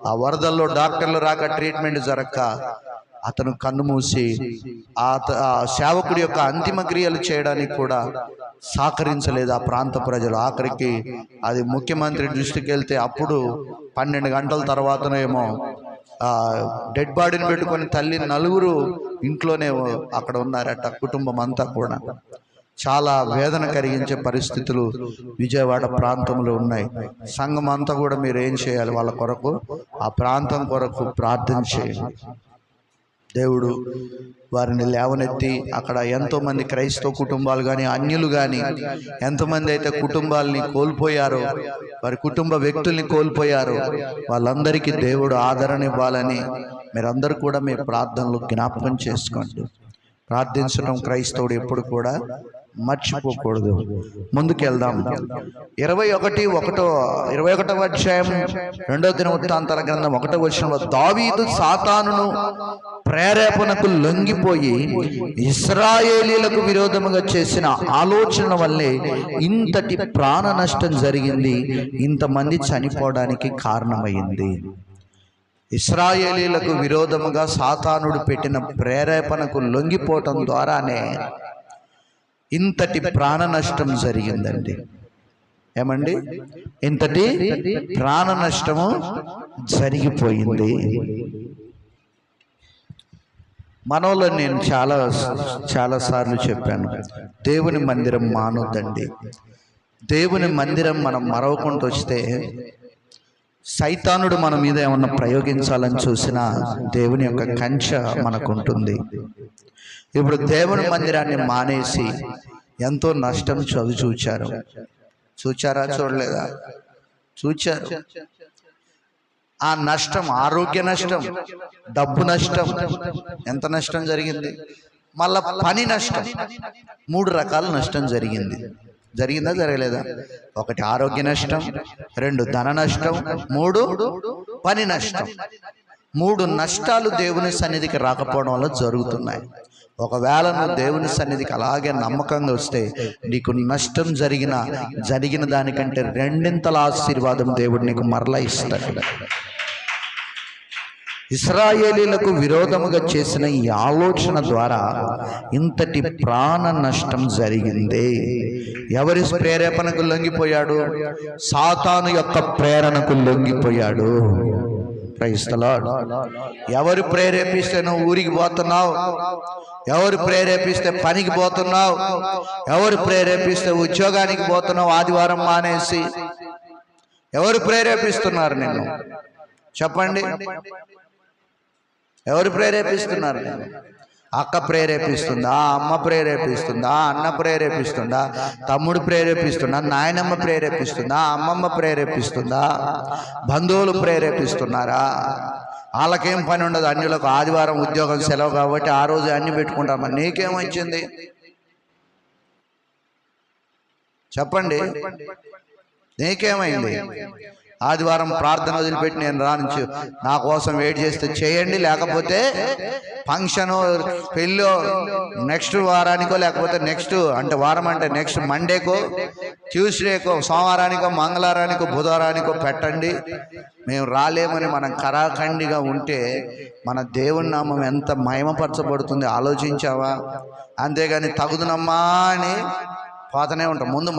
ఆ వరదల్లో డాక్టర్లు రాక ట్రీట్మెంట్ జరగక అతను కన్ను మూసి ఆ సేవకుడి యొక్క అంతిమ క్రియలు చేయడానికి కూడా సహకరించలేదు ఆ ప్రాంత ప్రజలు. ఆఖరికి అది ముఖ్యమంత్రి దృష్టికి వెళ్తే అప్పుడు 12 గంటల తర్వాతనేమో డెడ్ బాడీని పెట్టుకొని తల్లి 4 ఇంట్లోనే అక్కడ ఉన్నారట, కుటుంబం అంతా కూడా. చాలా వేదన కలిగించే పరిస్థితులు విజయవాడ ప్రాంతంలో ఉన్నాయి. సంఘం అంతా కూడా మీరు ఏం చేయాలి? వాళ్ళ కొరకు, ఆ ప్రాంతం కొరకు ప్రార్థన చేయండి. దేవుడు వారిని లేవనెత్తి అక్కడ ఎంతోమంది క్రైస్తవ కుటుంబాలు కానీ, అన్యులు కానీ, ఎంతమంది అయితే కుటుంబాలని కోల్పోయారో, వారి కుటుంబ వ్యక్తుల్ని కోల్పోయారో, వాళ్ళందరికీ దేవుడు ఆదరణ ఇవ్వాలని మీరందరూ కూడా మీ ప్రార్థనలు జ్ఞాపకం చేసుకోండి. ప్రార్థించడం క్రైస్తవుడు ఎప్పుడు కూడా మర్చిపోకూడదు. ముందుకెళ్దాం. 21వ అధ్యాయం 2వ దినవృత్తాంతాల గ్రంథం 1వ వచనంలో దావీదు సాతానును ప్రేరేపణకు లొంగిపోయి ఇశ్రాయేలీలకు విరోధముగా చేసిన ఆలోచన వల్లే ఇంతటి ప్రాణ నష్టం జరిగింది, ఇంతమంది చనిపోవడానికి కారణమైంది. ఇశ్రాయేలీలకు విరోధముగా సాతానుడు పెట్టిన ప్రేరేపణకు లొంగిపోవటం ద్వారానే ఇంతటి ప్రాణ నష్టం జరిగిందండి. ఏమండి? ఇంతటి ప్రాణ నష్టము జరిగిపోయింది. మనలో నేను చాలా సార్లు చెప్పాను, దేవుని మందిరం మానొద్దండి. దేవుని మందిరం మనం మరవకుండా వస్తే సైతానుడు మన మీద ఏమన్నా ప్రయోగించాలని చూసినా దేవుని యొక్క కంచె మనకు ఉంటుంది. ఇప్పుడు దేవుని మందిరాన్ని మానేసి ఎంతో నష్టం చూచారా? చూడలేదా? చూచారు. ఆ నష్టం, ఆరోగ్య నష్టం, డబ్బు నష్టం, ఎంత నష్టం జరిగింది. మళ్ళా పని నష్టం, 3 రకాల నష్టం జరిగింది. జరిగిందా జరగలేదా? 1 ఆరోగ్య నష్టం, 2 ధన నష్టం, 3 పని నష్టం. 3 నష్టాలు దేవుని సన్నిధికి రాకపోవడం వల్ల జరుగుతున్నాయి. ఒకవేళ నువ్వు దేవుని సన్నిధికి అలాగే నమ్మకంగా వస్తే నీకు నష్టం జరిగిన దానికంటే 2 ఆశీర్వాదం దేవుడు నీకు మరలా ఇస్తాడు. ఇశ్రాయేలీలకు విరోధముగా చేసిన ఈ ఆలోచన ద్వారా ఇంతటి ప్రాణ నష్టం జరిగింది. ఎవరి ప్రేరేపణకు లొంగిపోయాడు? సాతాను యొక్క ప్రేరణకు లొంగిపోయాడు. Praise the Lord. ఎవరు ప్రేరేపిస్తే నువ్వు ఊరికి పోతున్నావు? ఎవరు ప్రేరేపిస్తే పనికి పోతున్నావు? ఎవరు ప్రేరేపిస్తే ఉద్యోగానికి పోతున్నావు ఆదివారం మానేసి? ఎవరు ప్రేరేపిస్తున్నారు నిన్ను? చెప్పండి. ఎవరు ప్రేరేపిస్తున్నారు? అక్క ప్రేరేపిస్తుందా? అమ్మ ప్రేరేపిస్తుందా? అన్న ప్రేరేపిస్తుందా? తమ్ముడు ప్రేరేపిస్తుందా? నాయనమ్మ ప్రేరేపిస్తుందా? అమ్మమ్మ ప్రేరేపిస్తుందా? బంధువులు ప్రేరేపిస్తున్నారా? వాళ్ళకేం పని ఉండదు, అన్యులకు ఆదివారం ఉద్యోగం సెలవు కాబట్టి ఆ రోజు అన్ని పెట్టుకుంటామా? నీకేమొచ్చింది? చెప్పండి, నీకేమైంది? ఆదివారం ప్రార్థన వదిలిపెట్టి నేను రానుంచు, నా కోసం వెయిట్ చేస్తే చేయండి, లేకపోతే ఫంక్షను పెళ్ళో నెక్స్ట్ వారానికో, లేకపోతే నెక్స్ట్ నెక్స్ట్ మండేకో, ట్యూస్డేకో, సోమవారానికో, మంగళవారానికో, బుధవారానికో పెట్టండి. మేము రాలేమని మనం కరాఖండిగా ఉంటే మన దేవుని నామం ఎంత మహిమపరచబడుతుంది ఆలోచించావా? అంతేగాని తగుదునమ్మా అని పోతూనే ఉంటాం. ముందు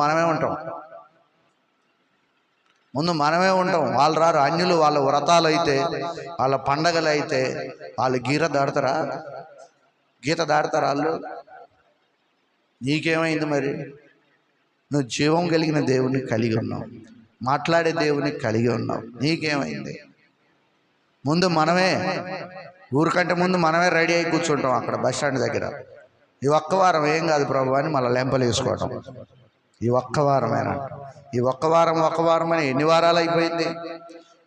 మనమే ఉంటాం. వాళ్ళు రారు. అన్యులు వాళ్ళ వ్రతాలు అయితే, వాళ్ళ పండగలు అయితే వాళ్ళు గీత దాడతారా వాళ్ళు? నీకేమైంది మరి? నువ్వు జీవం కలిగిన దేవుని కలిగి ఉన్నావు, మాట్లాడే దేవుని కలిగి ఉన్నావు. నీకేమైంది? ముందు మనమే, ఊరికంటే ముందు మనమే రెడీ అయి కూర్చుంటాం అక్కడ బస్ స్టాండ్ దగ్గర. ఈ ఒక్క వారం ఏం కాదు ప్రభు అని మళ్ళీ లెంపలు వేసుకోవటం. ఈ ఒక్క వారమేనా? ఈ ఒక్క వారం అని ఎన్ని వారాలు అయిపోయింది?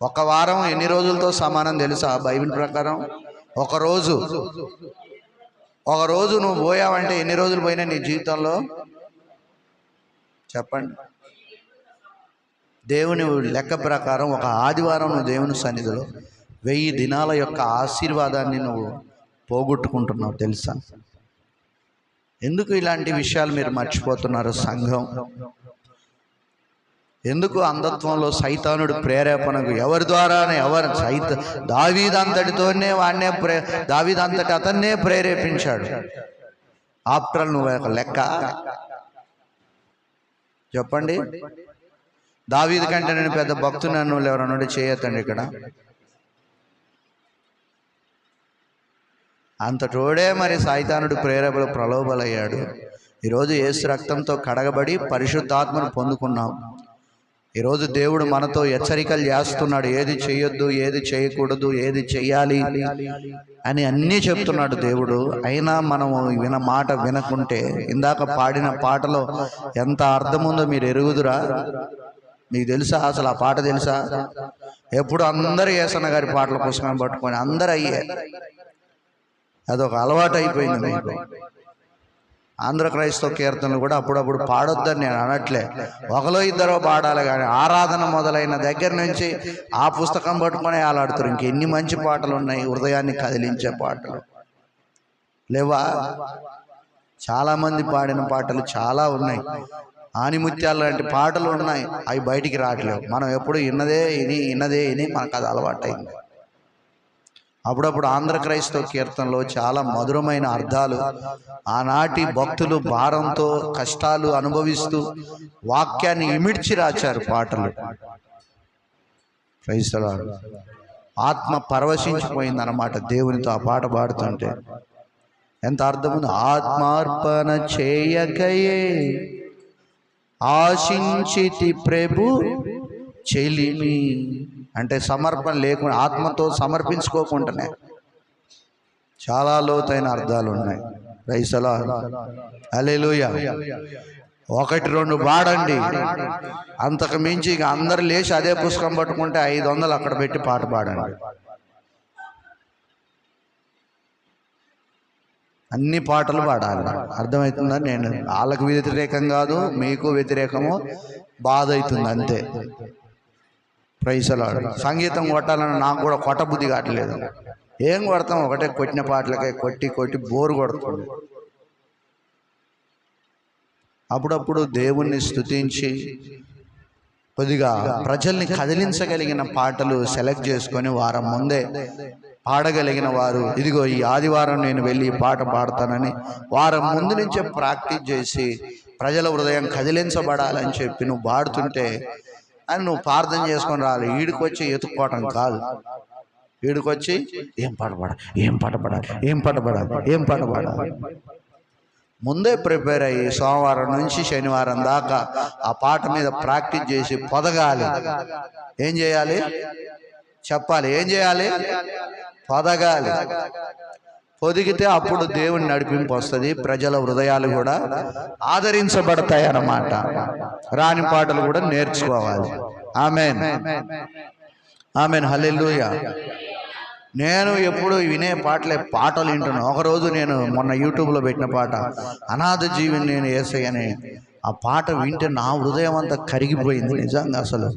ఒక వారం ఎన్ని రోజులతో సమానం తెలుసా బైబిల్ ప్రకారం? ఒక రోజు నువ్వు పోయావంటే ఎన్ని రోజులు పోయినా నీ జీవితంలో? చెప్పండి. దేవుని లెక్క ప్రకారం ఒక ఆదివారం నువ్వు దేవుని సన్నిధిలో 1000 దినాల యొక్క ఆశీర్వాదాన్ని నువ్వు పోగొట్టుకుంటున్నావు తెలుసా? ఎందుకు ఇలాంటి విషయాలు మీరు మర్చిపోతున్నారు సంఘం? ఎందుకు అంధత్వంలో సైతానుడు ప్రేరేపణకు ఎవరి ద్వారానే? దావీదంతటితోనే దావీదంతటి అతన్నే ప్రేరేపించాడు. ఆఫ్టర్ నువ్వు ఒక లెక్క చెప్పండి. దావీదు కంటే నేను పెద్ద భక్తుని అన్న వాళ్ళు ఎవరన్నా చేయొద్దండి ఇక్కడ. అంతటోడే మరి సైతానుడు ప్రేరేపణలు ప్రలోభలయ్యాడు. ఈరోజు యేసు రక్తంతో కడగబడి పరిశుద్ధాత్మను పొందుకున్నాం. ఈరోజు దేవుడు మనతో హెచ్చరికలు చేస్తున్నాడు. ఏది చేయొద్దు, ఏది చేయకూడదు, ఏది చెయ్యాలి అని అన్నీ చెప్తున్నాడు దేవుడు. అయినా మనము మాట వినకుంటే, ఇందాక పాడిన పాటలో ఎంత అర్థం ఉందో మీరు ఎరుగుదురా? మీకు తెలుసా అసలు ఆ పాట తెలుసా? ఎప్పుడు అందరూ యేసన్న గారి పాటల పుస్తకం పట్టుకొని అందరూ అయ్యే, అదొక అలవాటు అయిపోయింది మీకు. ఆంధ్ర క్రైస్తవ కీర్తనలు కూడా అప్పుడప్పుడు పాడొద్దని నేను అనట్లే, ఒకలో ఇద్దరో పాడాలి. కానీ ఆరాధన మొదలైన దగ్గర నుంచి ఆ పుస్తకం పట్టుకొని ఆలాడుతారు. ఇంకెన్ని మంచి పాటలు ఉన్నాయి, హృదయాన్ని కదిలించే పాటలు లేవా? చాలామంది పాడిన పాటలు చాలా ఉన్నాయి. ఆనిముత్యాలు లాంటి పాటలు ఉన్నాయి, అవి బయటికి రావట్లేవు. మనం ఎప్పుడు ఇన్నదే ఇని మనకు అది అలవాటైంది. అప్పుడప్పుడు ఆంధ్ర క్రైస్తవ కీర్తనలో చాలా మధురమైన అర్థాలు, ఆనాటి భక్తులు భారంతో కష్టాలు అనుభవిస్తూ వాక్యాన్ని ఇమిడ్చి రాచారు పాటలు. Praise the lord. ఆత్మ పరవశించిపోయిందన్నమాట దేవునితో ఆ పాట పాడుతుంటే. ఎంత అర్థం ఉంది? ఆత్మార్పణ చేయకయే ఆశించితి ప్రభు చెలిమి. అంటే సమర్పణ లేకుండా, ఆత్మతో సమర్పించుకోకుండానే చాలా లోతైన అర్థాలు ఉన్నాయి. Praise the lord. హల్లెలూయా. ఒకటి రెండు పాడండి, అంతకు మించి ఇక అందరు లేచి అదే పుస్తకం పట్టుకుంటే 500 అక్కడ పెట్టి పాట పాడండి. అన్ని పాటలు పాడాలి. అర్థమవుతుందా? నేను వాళ్ళకు వ్యతిరేకం కాదు, మీకు వ్యతిరేకము, బాధ అవుతుంది అంతే. Praise lord. సంగీతం కొట్టాలని నాకు కూడా కొట్టబుద్ధి కావట్లేదు. ఏం కొడతాం, ఒకటే కొట్టిన పాటలకే కొట్టి కొట్టి బోరు కొడుతుంది. అప్పుడప్పుడు దేవుణ్ణి స్తుతించి కొద్దిగా ప్రజల్ని కదిలించగలిగిన పాటలు సెలెక్ట్ చేసుకొని వారం ముందే పాడగలిగిన వారు, ఇదిగో ఈ ఆదివారం నేను వెళ్ళి ఈ పాట పాడతానని వారం ముందు నుంచే ప్రాక్టీస్ చేసి ప్రజల హృదయం కదిలించబడాలని చెప్పి నువ్వు పాడుతుంటే అని నువ్వు ప్రార్థన చేసుకొని రాలి. ఈడికొచ్చి ఎత్తుక్కోవటం కాదు. ఈడికొచ్చి ఏం పాట పాడాలి, ఏం పాట పాడాలి, ఏం పాట పాడాలి, ఏం పాట పాడాలి. ముందే ప్రిపేర్ అయ్యి సోమవారం నుంచి శనివారం దాకా ఆ పాట మీద ప్రాక్టీస్ చేసి పొదగాలి. ఏం చేయాలి చెప్పాలి, ఏం చేయాలి? పొదగాలి. పొదిగితే అప్పుడు దేవుని నడిపింపు వస్తుంది, ప్రజల హృదయాలు కూడా ఆదరించబడతాయి అన్నమాట. రాని పాటలు కూడా నేర్చుకోవాలి. ఆమేన్, ఆమేన్, హల్లెలూయా. నేను ఎప్పుడు వినే పాటలు వింటున్నాను. ఒకరోజు నేను మొన్న యూట్యూబ్లో పెట్టిన పాట అనాథ జీవిని నేను యేసయ్యని, ఆ పాట వింటే నా హృదయం అంతా కరిగిపోయింది. నిజంగా అసలు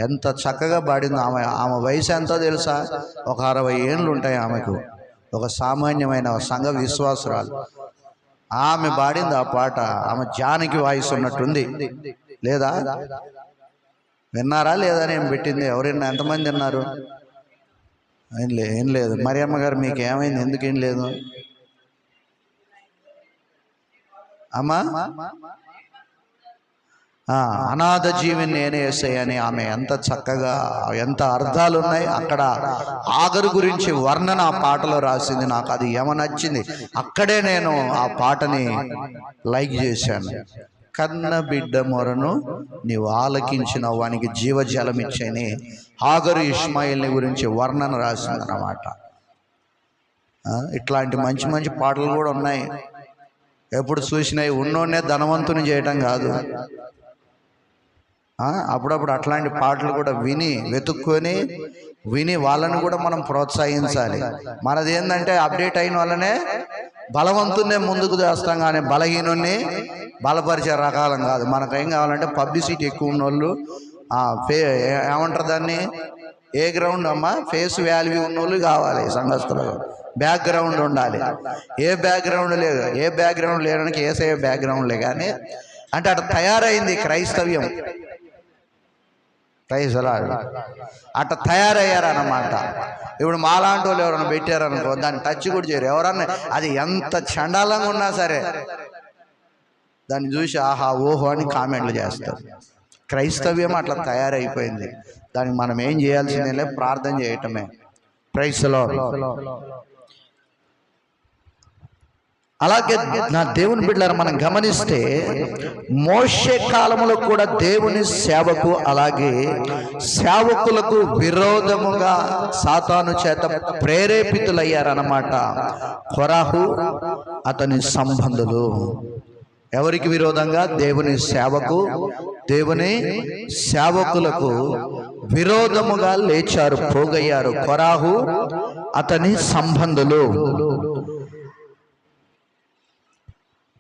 ఎంత చక్కగా పాడిందో. ఆమె వయసు ఎంతో తెలుసా? ఒక 60 ఏళ్ళు ఉంటాయి ఆమెకు. ఒక సామాన్యమైన సంఘ విశ్వాసురాలు. ఆమె పాడింది ఆ పాట. ఆమె జానకి వాయిస్ ఉన్నట్టుంది. లేదా విన్నారా? లేదా నేను పెట్టింది ఎవరైనా ఎంతమంది విన్నారు? ఏం లేదు. మరియమ్మ గారు మీకు ఏమైంది? ఎందుకు ఏం లేదు అమ్మా? అనాథ జీవిని నేనే యేసయ్యని ఆమె ఎంత చక్కగా, ఎంత అర్థాలు ఉన్నాయి అక్కడ. ఆగరు గురించి వర్ణన ఆ పాటలో రాసింది. నాకు అది ఏమనొచ్చింది. అక్కడే నేను ఆ పాటని లైక్ చేశాను. కన్న బిడ్డ మొరను నీవు ఆలకించిన వానికి జీవజలం ఇచ్చేని ఆగరు ఇష్మాయిల్ని గురించి వర్ణన రాసింది అన్నమాట. ఇట్లాంటి మంచి మంచి పాటలు కూడా ఉన్నాయి. ఎప్పుడు చూసినాయి ఉన్నోనే ధనవంతుని చేయటం కాదు. అప్పుడప్పుడు అట్లాంటి పాటలు కూడా వెతుక్కొని విని వాళ్ళని కూడా మనం ప్రోత్సహించాలి. మనది ఏంటంటే అప్డేట్ అయిన వాళ్ళనే బలవంతున్నే ముందుకు చేస్తాం, కానీ బలహీనుని బలపరిచే రకాలం కాదు. మనకేం కావాలంటే పబ్లిసిటీ ఎక్కువ ఉన్న వాళ్ళు, ఏమంటారు దాన్ని, ఏ గ్రౌండ్ అమ్మా, ఫేస్ వాల్యూ ఉన్న వాళ్ళు కావాలి సంఘస్థులు. బ్యాక్గ్రౌండ్ ఉండాలి. ఏ బ్యాక్గ్రౌండ్ లేదు. ఏ బ్యాక్గ్రౌండ్ లేడానికి ఏసే బ్యాక్గ్రౌండ్లే. కానీ అంటే అట్లా తయారైంది క్రైస్తవ్యం. Praise lord. అట్లా తయారయ్యారన్నమాట. ఇప్పుడు మాలాంటి వాళ్ళు ఎవరైనా పెట్టారనుకో, దాన్ని టచ్ కూడా చేయరు. ఎవరన్నా అది ఎంత చండాలంగా ఉన్నా సరే దాన్ని చూసి ఆహా ఓహో అని కామెంట్లు చేస్తారు. క్రైస్తవ్యం అట్లా తయారైపోయింది. దానికి మనం ఏం చేయాల్సిందే, ప్రార్థన చేయటమే. Praise lord. అలాగే నా దేవుని బిడ్డలారా, మనం గమనిస్తే మోషే కాలంలో కూడా దేవుని సేవకు, అలాగే సేవకులకు విరోధముగా సాతాను చేత ప్రేరేపితులయ్యారన్నమాట కొరాహు అతని సంబంధులు. ఎవరికి విరోధంగా? దేవుని సేవకు, దేవుని సేవకులకు విరోధముగా లేచారు, పోగయ్యారు కొరాహు అతని సంబంధులు.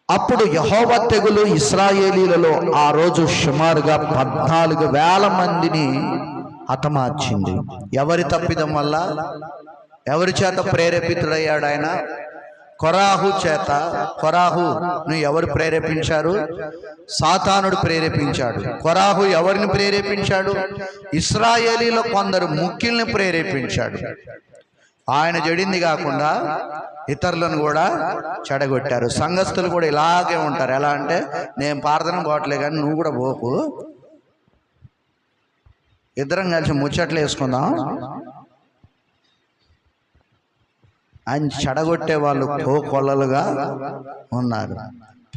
అప్పుడు యెహోవా తెగులు ఇశ్రాయేలీలలో ఆ రోజు సుమారుగా 14,000 మందిని హతమార్చింది. ఎవరి తప్పిదం వల్ల? ఎవరి చేత ప్రేరేపితుడయ్యాడు ఆయన? కొరాహు చేత. కొరాహును ఎవరు ప్రేరేపించారు? సాతానుడు ప్రేరేపించాడు. కొరాహు ఎవరిని ప్రేరేపించాడు? ఇశ్రాయేలీలో కొందరు ముఖ్యుల్ని ప్రేరేపించాడు. ఆయన చెడింది కాకుండా ఇతరులను కూడా చెడగొట్టారు. సంఘస్థులు కూడా ఇలాగే ఉంటారు. ఎలా అంటే, నేను ప్రార్థన పోవట్లే కానీ నువ్వు కూడా పోకు, ఇద్దరం కలిసి ముచ్చట్లు వేసుకుందాం అని చెడగొట్టే వాళ్ళు కోకొల్లలుగా ఉన్నారు.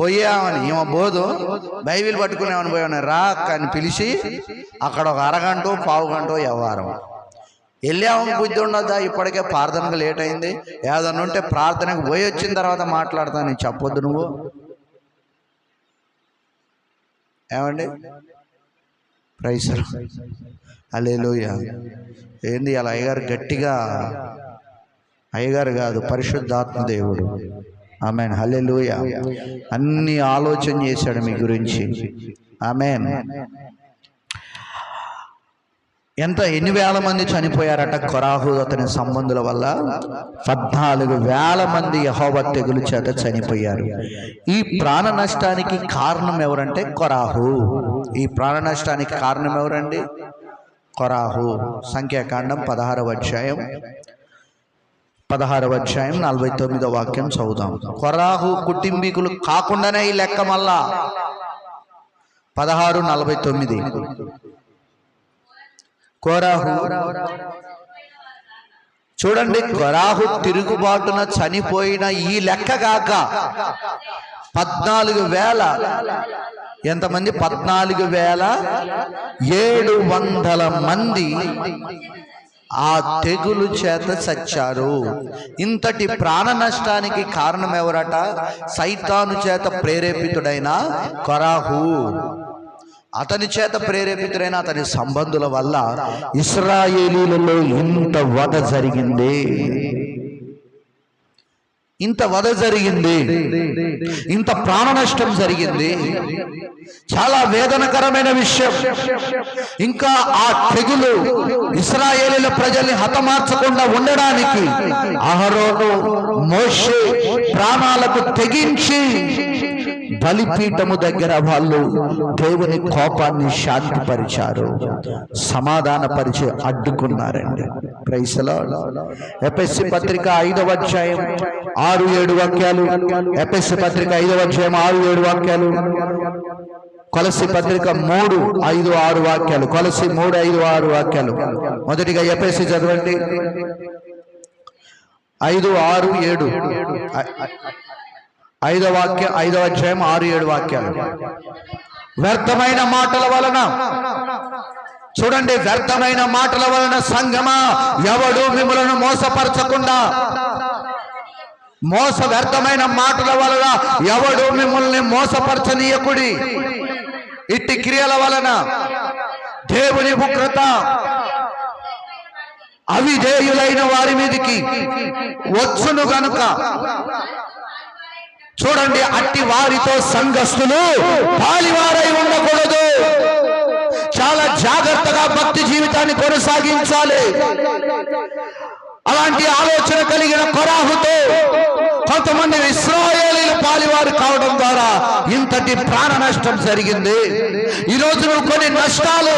పోయామని ఈమె బోధు బైబిల్ పట్టుకునేమని పోయామని రా అని పిలిచి అక్కడ ఒక అరగంట పావు గంట వ్యవహారం. వెళ్ళామని బుద్ధి ఉండదా? ఇప్పటికే ప్రార్థనకు లేట్ అయింది. ఏదన్నా ఉంటే ప్రార్థనకు పోయి వచ్చిన తర్వాత మాట్లాడతాను చెప్పొద్దు నువ్వు. ఏమండి? ప్రైజ్ హల్లెలూయా. ఏంది అలా అయ్యగారు గట్టిగా, అయ్యగారు కాదు పరిశుద్ధాత్మ దేవుడు. ఆమేన్ హల్లెలూయా. అన్ని ఆలోచన చేశాడు మీ గురించి. ఆమేన్. ఎన్ని వేల మంది చనిపోయారట కొరాహు అతని సంబంధుల వల్ల? 14,000 మంది యెహోవా తెగులు చేత చనిపోయారు. ఈ ప్రాణ నష్టానికి కారణం ఎవరంటే కొరాహు. ఈ ప్రాణ నష్టానికి కారణం ఎవరండి? కొరాహు. సంఖ్యాకాండం 16వ అధ్యాయం 49వ వాక్యం చదువుదాం. కొరాహు కుటుంబీకులు కాకుండానే ఈ లెక్క మళ్ళా 16:49. కోరాహు చూడండి, కొరాహు తిరుగుబాటున చనిపోయిన ఈ లెక్క కాక 14,000 ఎంతమంది? 14,700 మంది ఆ తెగులు చేత చచ్చారు. ఇంతటి ప్రాణ నష్టానికి కారణం ఎవరట? సైతాను చేత ప్రేరేపితుడైన కొరాహు. అతని చేత ప్రేరేపితుడైన అతని సంబంధుల వల్ల ఇశ్రాయేలీలలో ఇంత వధ జరిగింది, ఇంత వధ జరిగింది, ఇంత ప్రాణ నష్టం జరిగింది. చాలా వేదనకరమైన విషయం. ఇంకా ఆ తెగులు ఇశ్రాయేలీల ప్రజల్ని హతమార్చకుండా ఉండడానికి అహరోను, మోషే ప్రాణాలకు తెగించి బలిపీఠము దగ్గర వాళ్ళు దేవుని కోపాన్ని శాంతిపరిచారు, సమాధానపరిచి అడ్డుకున్నారండి. Praise the Lord. ఎఫెసీ పత్రిక 5వ అధ్యాయం 6-7 వాక్యాలు. ఎఫెసీ పత్రిక 5వ అధ్యాయం 6-7 వాక్యాలు. కొలస్సీ పత్రిక 3:5-6 వాక్యాలు. కొలస్సీ 3:5-6 వాక్యాలు. మొదటిగా ఎఫెసీ చదవండి. 5:6-7 5వ అధ్యాయం 6-7 వాక్యాలు. వ్యర్థమైన మాటల వలన, చూడండి, వ్యర్థమైన మాటల వలన సంగమా ఎవడు మిమ్మలను మోసపరచకుండా, వ్యర్థమైన మాటల వలన ఎవడు మిమ్మల్ని మోసపరచనీయకుడి. ఇట్టి క్రియల వలన దేవుని ఉగ్రత అవిధేయులైన వారి మీదికి వచ్చును గనుక, చూడండి, అట్టి వారితో సంఘస్థులు పాలివారై ఉండకూడదు. చాలా జాగ్రత్తగా భక్తి జీవితాన్ని కొనసాగించాలి. అలాంటి ఆలోచన కలిగిన కొరాహుతో కొంతమంది ఇశ్రాయేలీలు పాలివారు కావడం ద్వారా ఇంతటి ప్రాణ నష్టం జరిగింది. ఈరోజు నువ్వు కొన్ని నష్టాలు,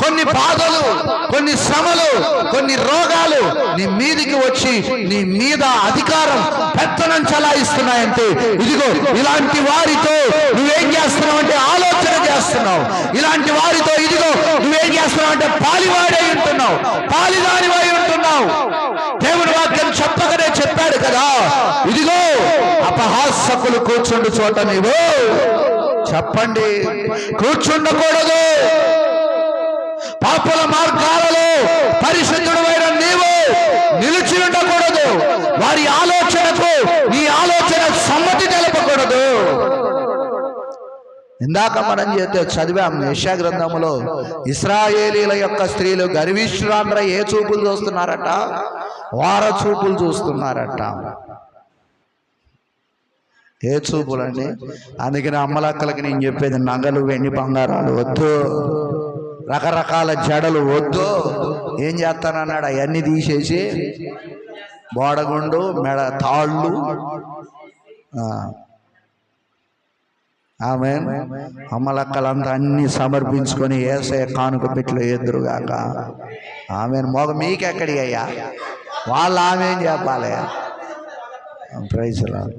కొన్ని బాధలు, కొన్ని శ్రమలు, కొన్ని రోగాలు నీ మీదికి వచ్చి నీ మీద అధికారం పెత్తనం చలాయిస్తున్నాయంటే, ఇదిగో ఇలాంటి వారితో నువ్వేం చేస్తున్నావు అంటే ఆలోచన చేస్తున్నావు. ఇలాంటి వారితో ఇదిగో నువ్వేం చేస్తున్నావు అంటే పాలివాడై ఉంటున్నావు, పాలిదానివై ఉంటున్నావు. దేవుని వాక్యం చెప్పగానే చెప్పాడు కదా, ఇదిగో అపహాసకులు కూర్చుండు చోట నీవు చెప్పండి కూర్చుండకూడదు. పాపుల మార్గాలలో పరిశుద్ధుడైన నీవు నిలిచి ఉండకూడదు. వారి ఆలోచనకు నీ ఆలోచన సమ్మతి తెలపకూడదు. ఇందాక మనం చదివాం యెషయా గ్రంథములో, ఇశ్రాయేలీల యొక్క స్త్రీలు గర్విష్ఠురాంధ్ర ఏ చూపులు చూస్తున్నారట? వార చూపులు చూస్తున్నారట. ఏ చూపులండి? అందుకని అమ్మలక్కలకి నేను చెప్పేది, నగలు, వెండి, బంగారాలు వద్దు, రకరకాల జడలు వద్దు. ఏం చేస్తానన్నాడు? అవన్నీ తీసేసి బోడగుండు, మెడ తాళ్ళు, ఆమె అమ్మలక్కలంతా అన్ని సమర్పించుకొని యేసయ్య కానుక పెట్లు ఎదురుగాక. ఆమె మొగ మీకెక్కడి అయ్యా, వాళ్ళు ఆమె ఏం చెప్పాలి? Praise the lord.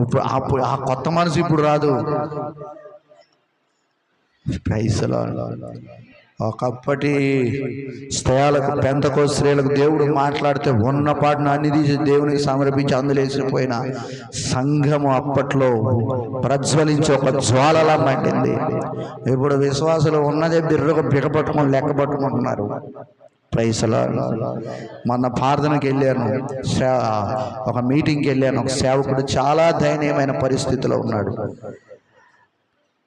ఇప్పుడు ఆ కొత్త మనసు ఇప్పుడు రాదు. Praise the lord. ఒకప్పటి స్త్రీలకు, పెంతకోస్తు స్త్రీలకు దేవుడు మాట్లాడితే ఉన్న పాటను అన్ని తీసి దేవునికి సమర్పించి అందులేసిపోయిన సంఘము అప్పట్లో ప్రజ్వలించి ఒక జ్వాలలా మండింది. ఇప్పుడు విశ్వాసులు ఉన్నదే బిర్రగా బిగపట్టుకొని లెక్క పట్టుకుంటున్నారు. Praise Lord. మొన్న ప్రార్థనకి వెళ్ళాను, ఒక మీటింగ్కి వెళ్ళాను. ఒక సేవకుడు చాలా దయనీయమైన పరిస్థితిలో ఉన్నాడు.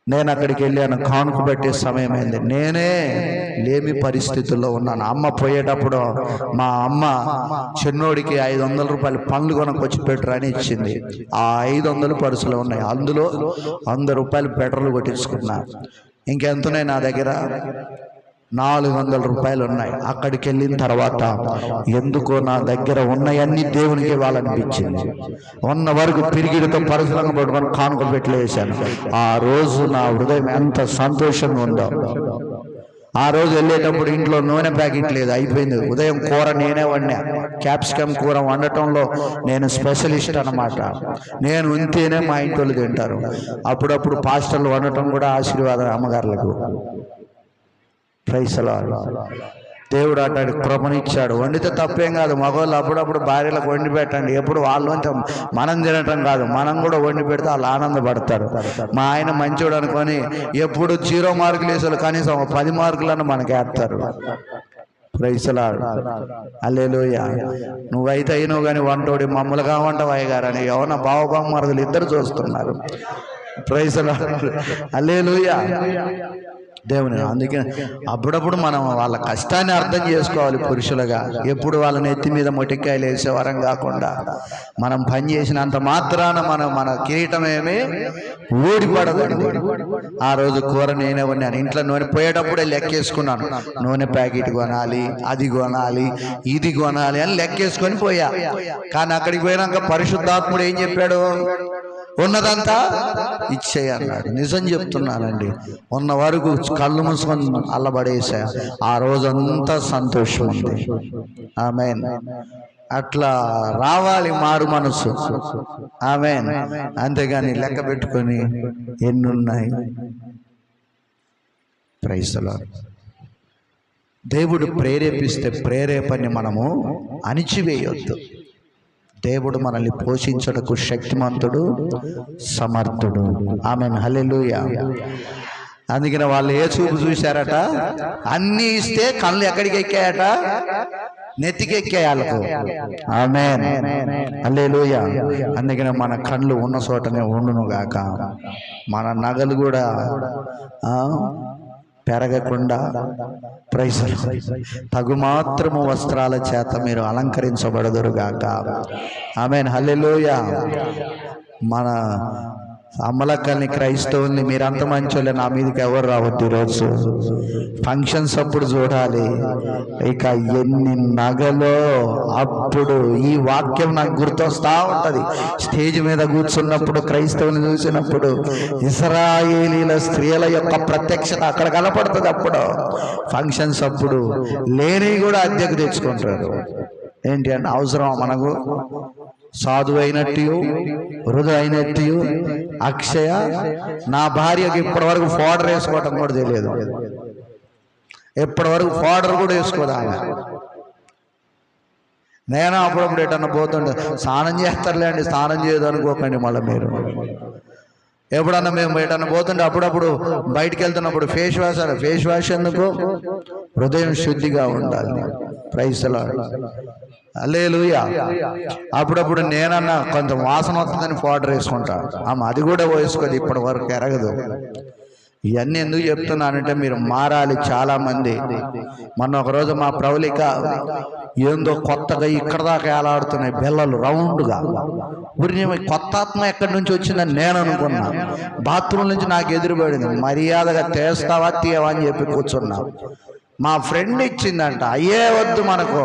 నేను అక్కడికి వెళ్ళాను. కానుక పెట్టే సమయం అయింది. నేనే లేమి పరిస్థితుల్లో ఉన్నాను. అమ్మ పోయేటప్పుడు మా అమ్మ చిన్నోడికి 500 రూపాయలు పండ్లు కొనకొచ్చి పెట్టురని ఇచ్చింది. ఆ 500 పర్సులో ఉన్నాయి. అందులో 100 రూపాయలు పెట్రోల్ కొట్టించుకున్నా. ఇంకెంతున్నాయి నా దగ్గర? 400 రూపాయలు ఉన్నాయి. అక్కడికి వెళ్ళిన తర్వాత ఎందుకో నా దగ్గర ఉన్నాయన్నీ దేవునికి ఇవ్వాలనిపించింది. ఉన్న వరకు పిరిగిడితో పరసలంగా పట్టుకొని కానుక పెట్టలేసాను. ఆ రోజు నా హృదయం ఎంత సంతోషంగా ఉందో. ఆ రోజు వెళ్ళేటప్పుడు ఇంట్లో నూనె ప్యాకెట్ లేదు, అయిపోయింది. ఉదయం కూర నేనే వండా. క్యాప్సికమ్ కూర వండటంలో నేను స్పెషలిస్ట్ అన్నమాట. నేను ఉంటేనే మా ఇంటి వాళ్ళు తింటారు. అప్పుడప్పుడు పాస్టర్లు వండటం కూడా ఆశీర్వాదం అమ్మగారులకు. Praise lord. దేవుడు అట్లాంటి కృపనిచ్చాడు. వండితే తప్పేం కాదు. మగవాళ్ళు అప్పుడప్పుడు భార్యలకు వండి పెట్టండి. ఎప్పుడు వాళ్ళు మనం తినటం కాదు, మనం కూడా వండి పెడితే వాళ్ళు ఆనందపడతారు. మా ఆయన మంచోడు అనుకొని ఎప్పుడు 0 మార్కులు వేసారు, కనీసం 10 మార్కులను మనకి వేస్తారు. Praise Lord. హల్లెలూయా. నువ్వైతే అయినావు కానీ వంటోడి మమ్మల్గా వంటవు అయ్యగారు అని ఎవరన్నా బావబామ్మరుదులు ఇద్దరు చూస్తున్నారు. Praise Lord. హల్లెలూయా. దేవుని అందుకే అప్పుడప్పుడు మనం వాళ్ళ కష్టాన్ని అర్థం చేసుకోవాలి. పురుషులుగా ఎప్పుడు వాళ్ళని ఎత్తి మీద మొటికాయలు వేసే వరం కాకుండా మనం పని చేసినంత మాత్రాన మన కిరీటం ఏమీ ఊడిపడదండి. ఆ రోజు కూర నేనే ఉన్నాను. ఇంట్లో నూనె పోయేటప్పుడే లెక్కేసుకున్నాను. నూనె ప్యాకెట్ కొనాలి, అది కొనాలి, ఇది కొనాలి అని లెక్కేసుకొని పోయా. కానీ అక్కడికి పోయినాక పరిశుద్ధాత్ముడు ఏం చెప్పాడు? ఉన్నదంతా ఇచ్చేయి అన్నాడు. నిజం చెప్తున్నానండి, ఉన్న వరకు కళ్ళు మూసుకొని అల్లబడేసా. ఆ రోజంతా సంతోషం ఉంది. ఆమేన్. అట్లా రావాలి మారు మనసు. ఆమేన్. అంతేగాని లెక్క పెట్టుకొని ఎన్నున్నాయి. Praise the lord. దేవుడు ప్రేరేపిస్తే ప్రేరేపణని మనము అణిచివేయొద్దు. దేవుడు మనల్ని పోషించడకు శక్తిమంతుడు, సమర్థుడు. ఆమేన్. హల్లెలూయా. అందుకని వాళ్ళు ఏ చూపు చూశారట? అన్నీ ఇస్తే కళ్ళు ఎక్కడికి ఎక్కాయట? నెత్తికి ఎక్కాయి వాళ్ళకు. ఆమేన్. హల్లెలూయా. అందుకని మన కళ్ళు ఉన్న చోటనే ఉండును గాక. మన నగలు కూడా పెరగకుండా తగు మాత్రము వస్త్రాల చేత మీరు అలంకరించబడదురుగాక. ఆమేన్. హల్లెలూయా. మన అమ్మలక్కల్ని, క్రైస్తవుల్ని మీరంత మంచోళ్ళే, నా మీదకి ఎవరు రావద్దు. ఈరోజు ఫంక్షన్స్ అప్పుడు చూడాలి. ఇక ఎన్ని నగలో అప్పుడు ఈ వాక్యం నాకు గుర్తొస్తా ఉంటది. స్టేజ్ మీద కూర్చున్నప్పుడు క్రైస్తవుని చూసినప్పుడు ఇశ్రాయేలీల స్త్రీల యొక్క ప్రత్యక్షత అక్కడ కనపడుతుంది. అప్పుడు ఫంక్షన్స్ అప్పుడు లేని కూడా అద్దెకు తెచ్చుకుంటారు. ఏంటి అంటే అవసరం మనకు సాధువు అయినట్టు, వృధ అయినట్టు. అక్షయ నా భార్యకి ఇప్పటి వరకు ఫోడర్ వేసుకోవటం కూడా తెలియదు. ఇప్పటి వరకు ఫోడర్ కూడా వేసుకోదా. నేను అప్పుడప్పుడు ఎటన్నా పోతుండే, స్నానం చేస్తారులేండి, స్నానం చేయదు అనుకోకండి. మళ్ళీ మీరు ఎప్పుడన్నా మేము ఎటన్నా పోతుంటే అప్పుడప్పుడు బయటికి వెళ్తున్నప్పుడు ఫేస్ వాష్ ఎందుకు? హృదయం శుద్ధిగా ఉండాలి. Praise the lord. హల్లెలూయా. అప్పుడప్పుడు నేనన్నా కొంత వాసన వస్తుందని పౌడర్ వేసుకుంటా. అది కూడా వేసుకోదు, ఇప్పటి వరకు ఎరగదు. ఇవన్నీ ఎందుకు చెప్తున్నానంటే మీరు మారాలి. చాలా మంది మొన్న ఒకరోజు మా ప్రవళిక ఏందో కొత్తగా ఇక్కడ దాకా ఏలాడుతున్నాయి బెల్లలు రౌండ్గా. కొత్త ఆత్మ ఎక్కడి నుంచి వచ్చిందని నేను అనుకున్నా. బాత్రూమ్ నుంచి నాకు ఎదురుపడింది. మర్యాదగా తీస్తావా తీయవా అని చెప్పి కూర్చున్నా. మా ఫ్రెండ్ ఇచ్చిందంట. అయ్యే వద్దు మనకు.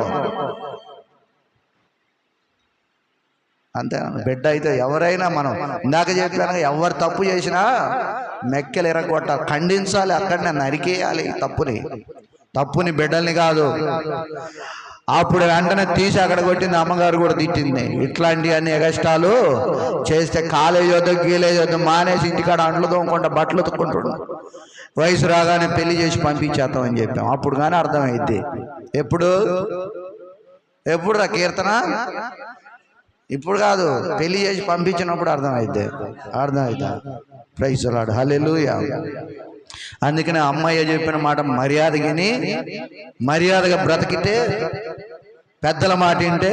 అంతే. బిడ్డ అయితే ఎవరైనా మనం ఇందాక చెప్పాను, ఎవరు తప్పు చేసినా మెక్కలు ఎరగొట్టాలి, ఖండించాలి, అక్కడనే నరికేయాలి తప్పుని బిడ్డల్ని కాదు. అప్పుడు వెంటనే తీసి అక్కడ కొట్టింది. అమ్మగారు కూడా తిట్టింది. ఇట్లాంటి అన్ని ఎగస్టాలు చేస్తే కాలేజ్ వద్దు గీలేజ్ వద్దు మానేసి ఇంటికాడ అంట్లు తోముకుంటా బట్టలు ఉతుక్కుంటాడు. వయసు రాగానే పెళ్లి చేసి పంపించేస్తామని చెప్పాం. అప్పుడు కానీ అర్థమైద్ది. ఎప్పుడు రా కీర్తన? ఇప్పుడు కాదు, పెళ్లి చేసి పంపించినప్పుడు అర్థమైద్ది. Praise the lord. హల్లెలూయా. అందుకని అమ్మయ్య చెప్పిన మాట మర్యాదగిని మర్యాదగా బ్రతికితే పెద్దల మాట వింటే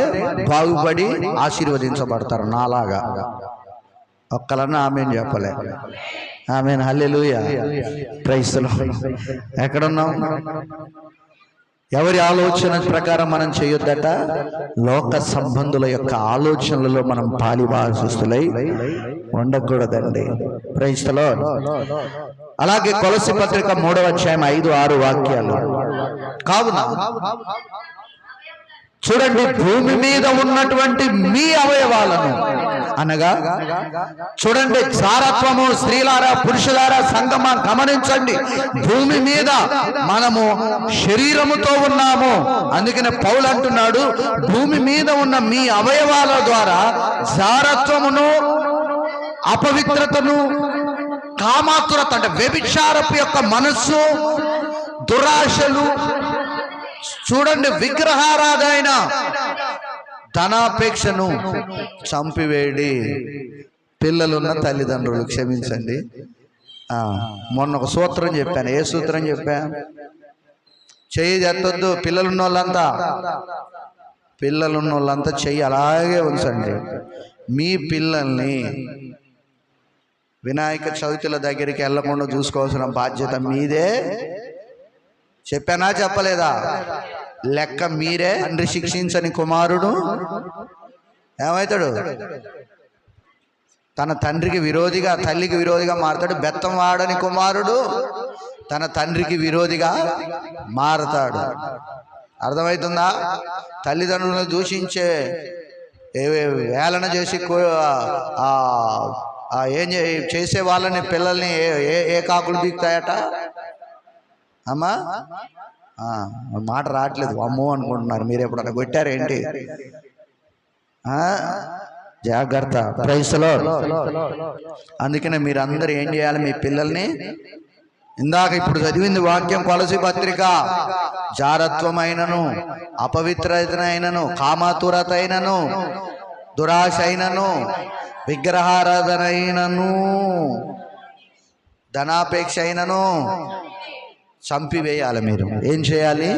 బాగుపడి ఆశీర్వదించబడతారు. నాలాగా ఒక్కలన్నా ఆమెను చెప్పలే. ఆమెను హల్లెలూయా ప్రైజ్ ది లార్డ్. ఎక్కడున్నాం? ఎవరి ఆలోచన ప్రకారం మనం చేయొద్దట, లోక సంబంధుల యొక్క ఆలోచనలలో మనం పాలిభాగస్తులై ఉండకూడదండి. Praise the lord. అలాగే కొలస్సీ పత్రిక 3వ అధ్యాయం 5-6 వాక్యాలు. కావున చూడండి, భూమి మీద ఉన్నటువంటి మీ అవయవాలను అనగా చూడండి, సారత్వము స్త్రీలారా పురుషులారా సంగమా గమనించండి, భూమి మీద మనము శరీరముతో ఉన్నాము. అందుకనే పౌలు అంటున్నాడు, భూమి మీద ఉన్న మీ అవయవాల ద్వారా జారత్వమును, అపవిత్రతను, కామాతురత అంటే వ్యభిచారపు యొక్క మనస్సు, దురాశలు, చూడండి విగ్రహారాధన, ధనాపేక్షను చంపివేడి. పిల్లలున్న తల్లిదండ్రులు క్షమించండి. మొన్న ఒక సూత్రం చెప్పాను. ఏ సూత్రం చెప్పా? చెయ్యి ఎత్తొద్దు. పిల్లలున్న వాళ్ళంతా చెయ్యి అలాగే ఉంచండి. మీ పిల్లల్ని వినాయక చవితుల దగ్గరికి వెళ్ళకుండా చూసుకోవాల్సిన బాధ్యత మీదే. చెప్పానా చెప్పలేదా? లెక్క మీరే. తండ్రి శిక్షించని కుమారుడు ఏమవుతాడు? తన తండ్రికి విరోధిగా, తల్లికి విరోధిగా మారతాడు. బెత్తం వాడని కుమారుడు తన తండ్రికి విరోధిగా మారతాడు. అర్థమవుతుందా? తల్లిదండ్రులను దూషించే, వేలన చేసి ఏం చేసే వాళ్ళని, పిల్లల్ని ఏ కాకులు బీక్తాయట. అమ్మా మాట రావట్లేదు, అమ్మో అనుకుంటున్నారు. మీరు ఎప్పుడన్నా కొట్టారేంటి? జాగ్రత్త. Praise the lord. అందుకనే మీరందరూ ఏం చేయాలి? మీ పిల్లల్ని ఇందాక ఇప్పుడు చదివింది వాక్యం, కొలస్సీ పత్రిక, జారత్వమైనను, అపవిత్రతనైనను, కామాతురత అయినను, దురాశ అయినను, విగ్రహారాధన అయినను, ధనాపేక్ష అయినను చంపివేయాలి. మీరు ఏం చేయాలి?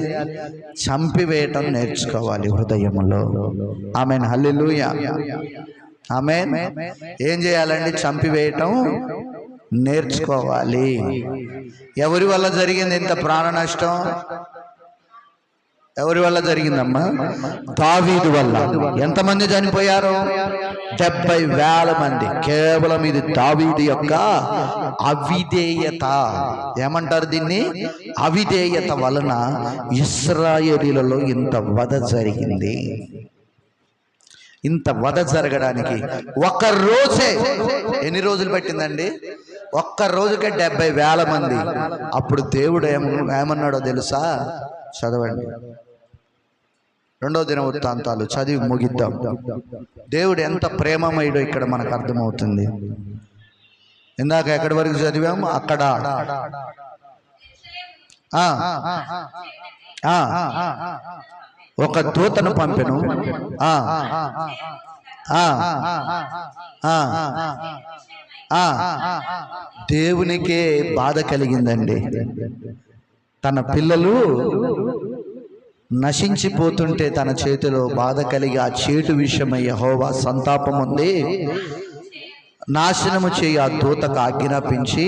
చంపివేయటం నేర్చుకోవాలి హృదయంలో. ఆమేన్, హల్లెలూయా, ఆమేన్. ఏం చేయాలండి? చంపివేయటం నేర్చుకోవాలి. ఎవరి వల్ల జరిగింది ఇంత ప్రాణ నష్టం? ఎవరి వల్ల జరిగిందమ్మా? దావీదు వల్ల. ఎంతమంది చనిపోయారు? 70,000 మంది. కేవలం ఇది దావీదు యొక్క అవిధేయత. ఏమంటారు దీన్ని? అవిధేయత వలన ఇశ్రాయేలీయులలో ఇంత వధ జరిగింది. ఇంత వధ జరగడానికి ఒక్క రోజే ఎన్ని రోజులు పట్టిందండి? ఒక్క రోజుకే 70,000 మంది. అప్పుడు దేవుడు ఏమన్నాడో తెలుసా? చదవండి. 2వ దినవృత్తాంతాలు చదివి ముగిద్దాం. దేవుడు ఎంత ప్రేమమయుడో ఇక్కడ మనకు అర్థమవుతుంది. ఇందాక ఎక్కడి వరకు చదివాము? అక్కడ ఒక దూతను పంపెను. దేవునికే బాధ కలిగిందండి. తన పిల్లలు నశించిపోతుంటే తన చేతిలో బాధ కలిగి ఆ చేటు విషయమై యెహోవా సంతాపం ఉంది, నాశనము చేయి ఆ దూతకు ఆజ్ఞాపించి,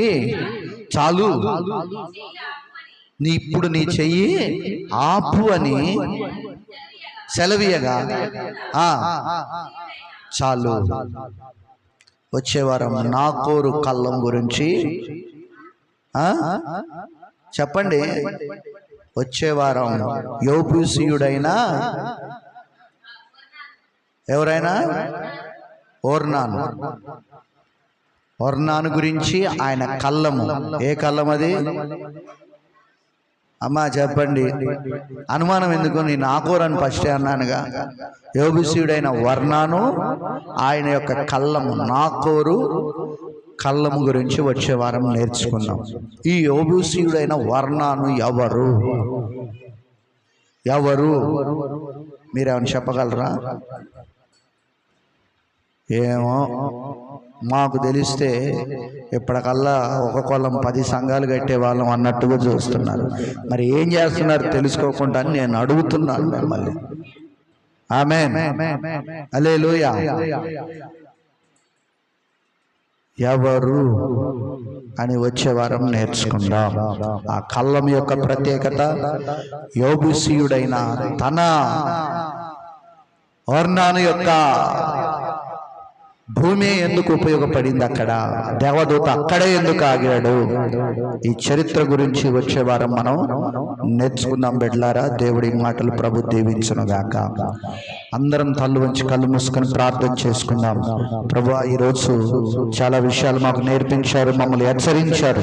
చాలు ఇప్పుడు నీ చెయ్యి ఆపు అని సెలవీయగా చాలు. వచ్చేవారం నాకోరు కళ్ళం గురించి చెప్పండి. వచ్చేవారం యోబూసీయుడైన ఎవరైనా ఒర్నాను గురించి ఆయన కళ్ళము. ఏ కళ్ళం అది? అమ్మా చెప్పండి. అనుమానం ఎందుకు? నీ నాకోరని ఫస్టే అన్నానుగా. యోబూసీయుడైన వర్ణాను ఆయన యొక్క కళ్ళము, నాకోరు కళ్ళము గురించి వచ్చే వారం నేర్చుకున్నాం. ఈ యోబూసీయుడైన వర్ణాను ఎవరు? మీరేమైనా చెప్పగలరా? ఏమో మాకు తెలిస్తే ఇప్పటికల్లా ఒక కొలం 10 సంఘాలు కట్టే వాళ్ళం అన్నట్టుగా చూస్తున్నారు. మరి ఏం చేస్తున్నారు తెలుసుకోకుండా నేను అడుగుతున్నాను మిమ్మల్ని. ఆమేన్, హల్లెలూయా. ఎవరు అని వచ్చే వారం నేర్చుకుందాం. ఆ కళ్ళం యొక్క ప్రత్యేకత, యోబుసీయుడైన తన ఒర్నాను యొక్క భూమి ఎందుకు ఉపయోగపడింది, అక్కడ దేవదూత అక్కడే ఎందుకు ఆగాడు, ఈ చరిత్ర గురించి వచ్చే వారం మనం నేర్చుకుందాం బిడ్డలారా. దేవుడి మాటలు ప్రభు దీవించునుగాక. అందరం తల్లు వంచి కళ్ళు మూసుకొని ప్రార్థన చేసుకుందాం. ప్రభువా, ఈరోజు చాలా విషయాలు మాకు నేర్పించారు, మమ్మల్ని హెచ్చరించారు.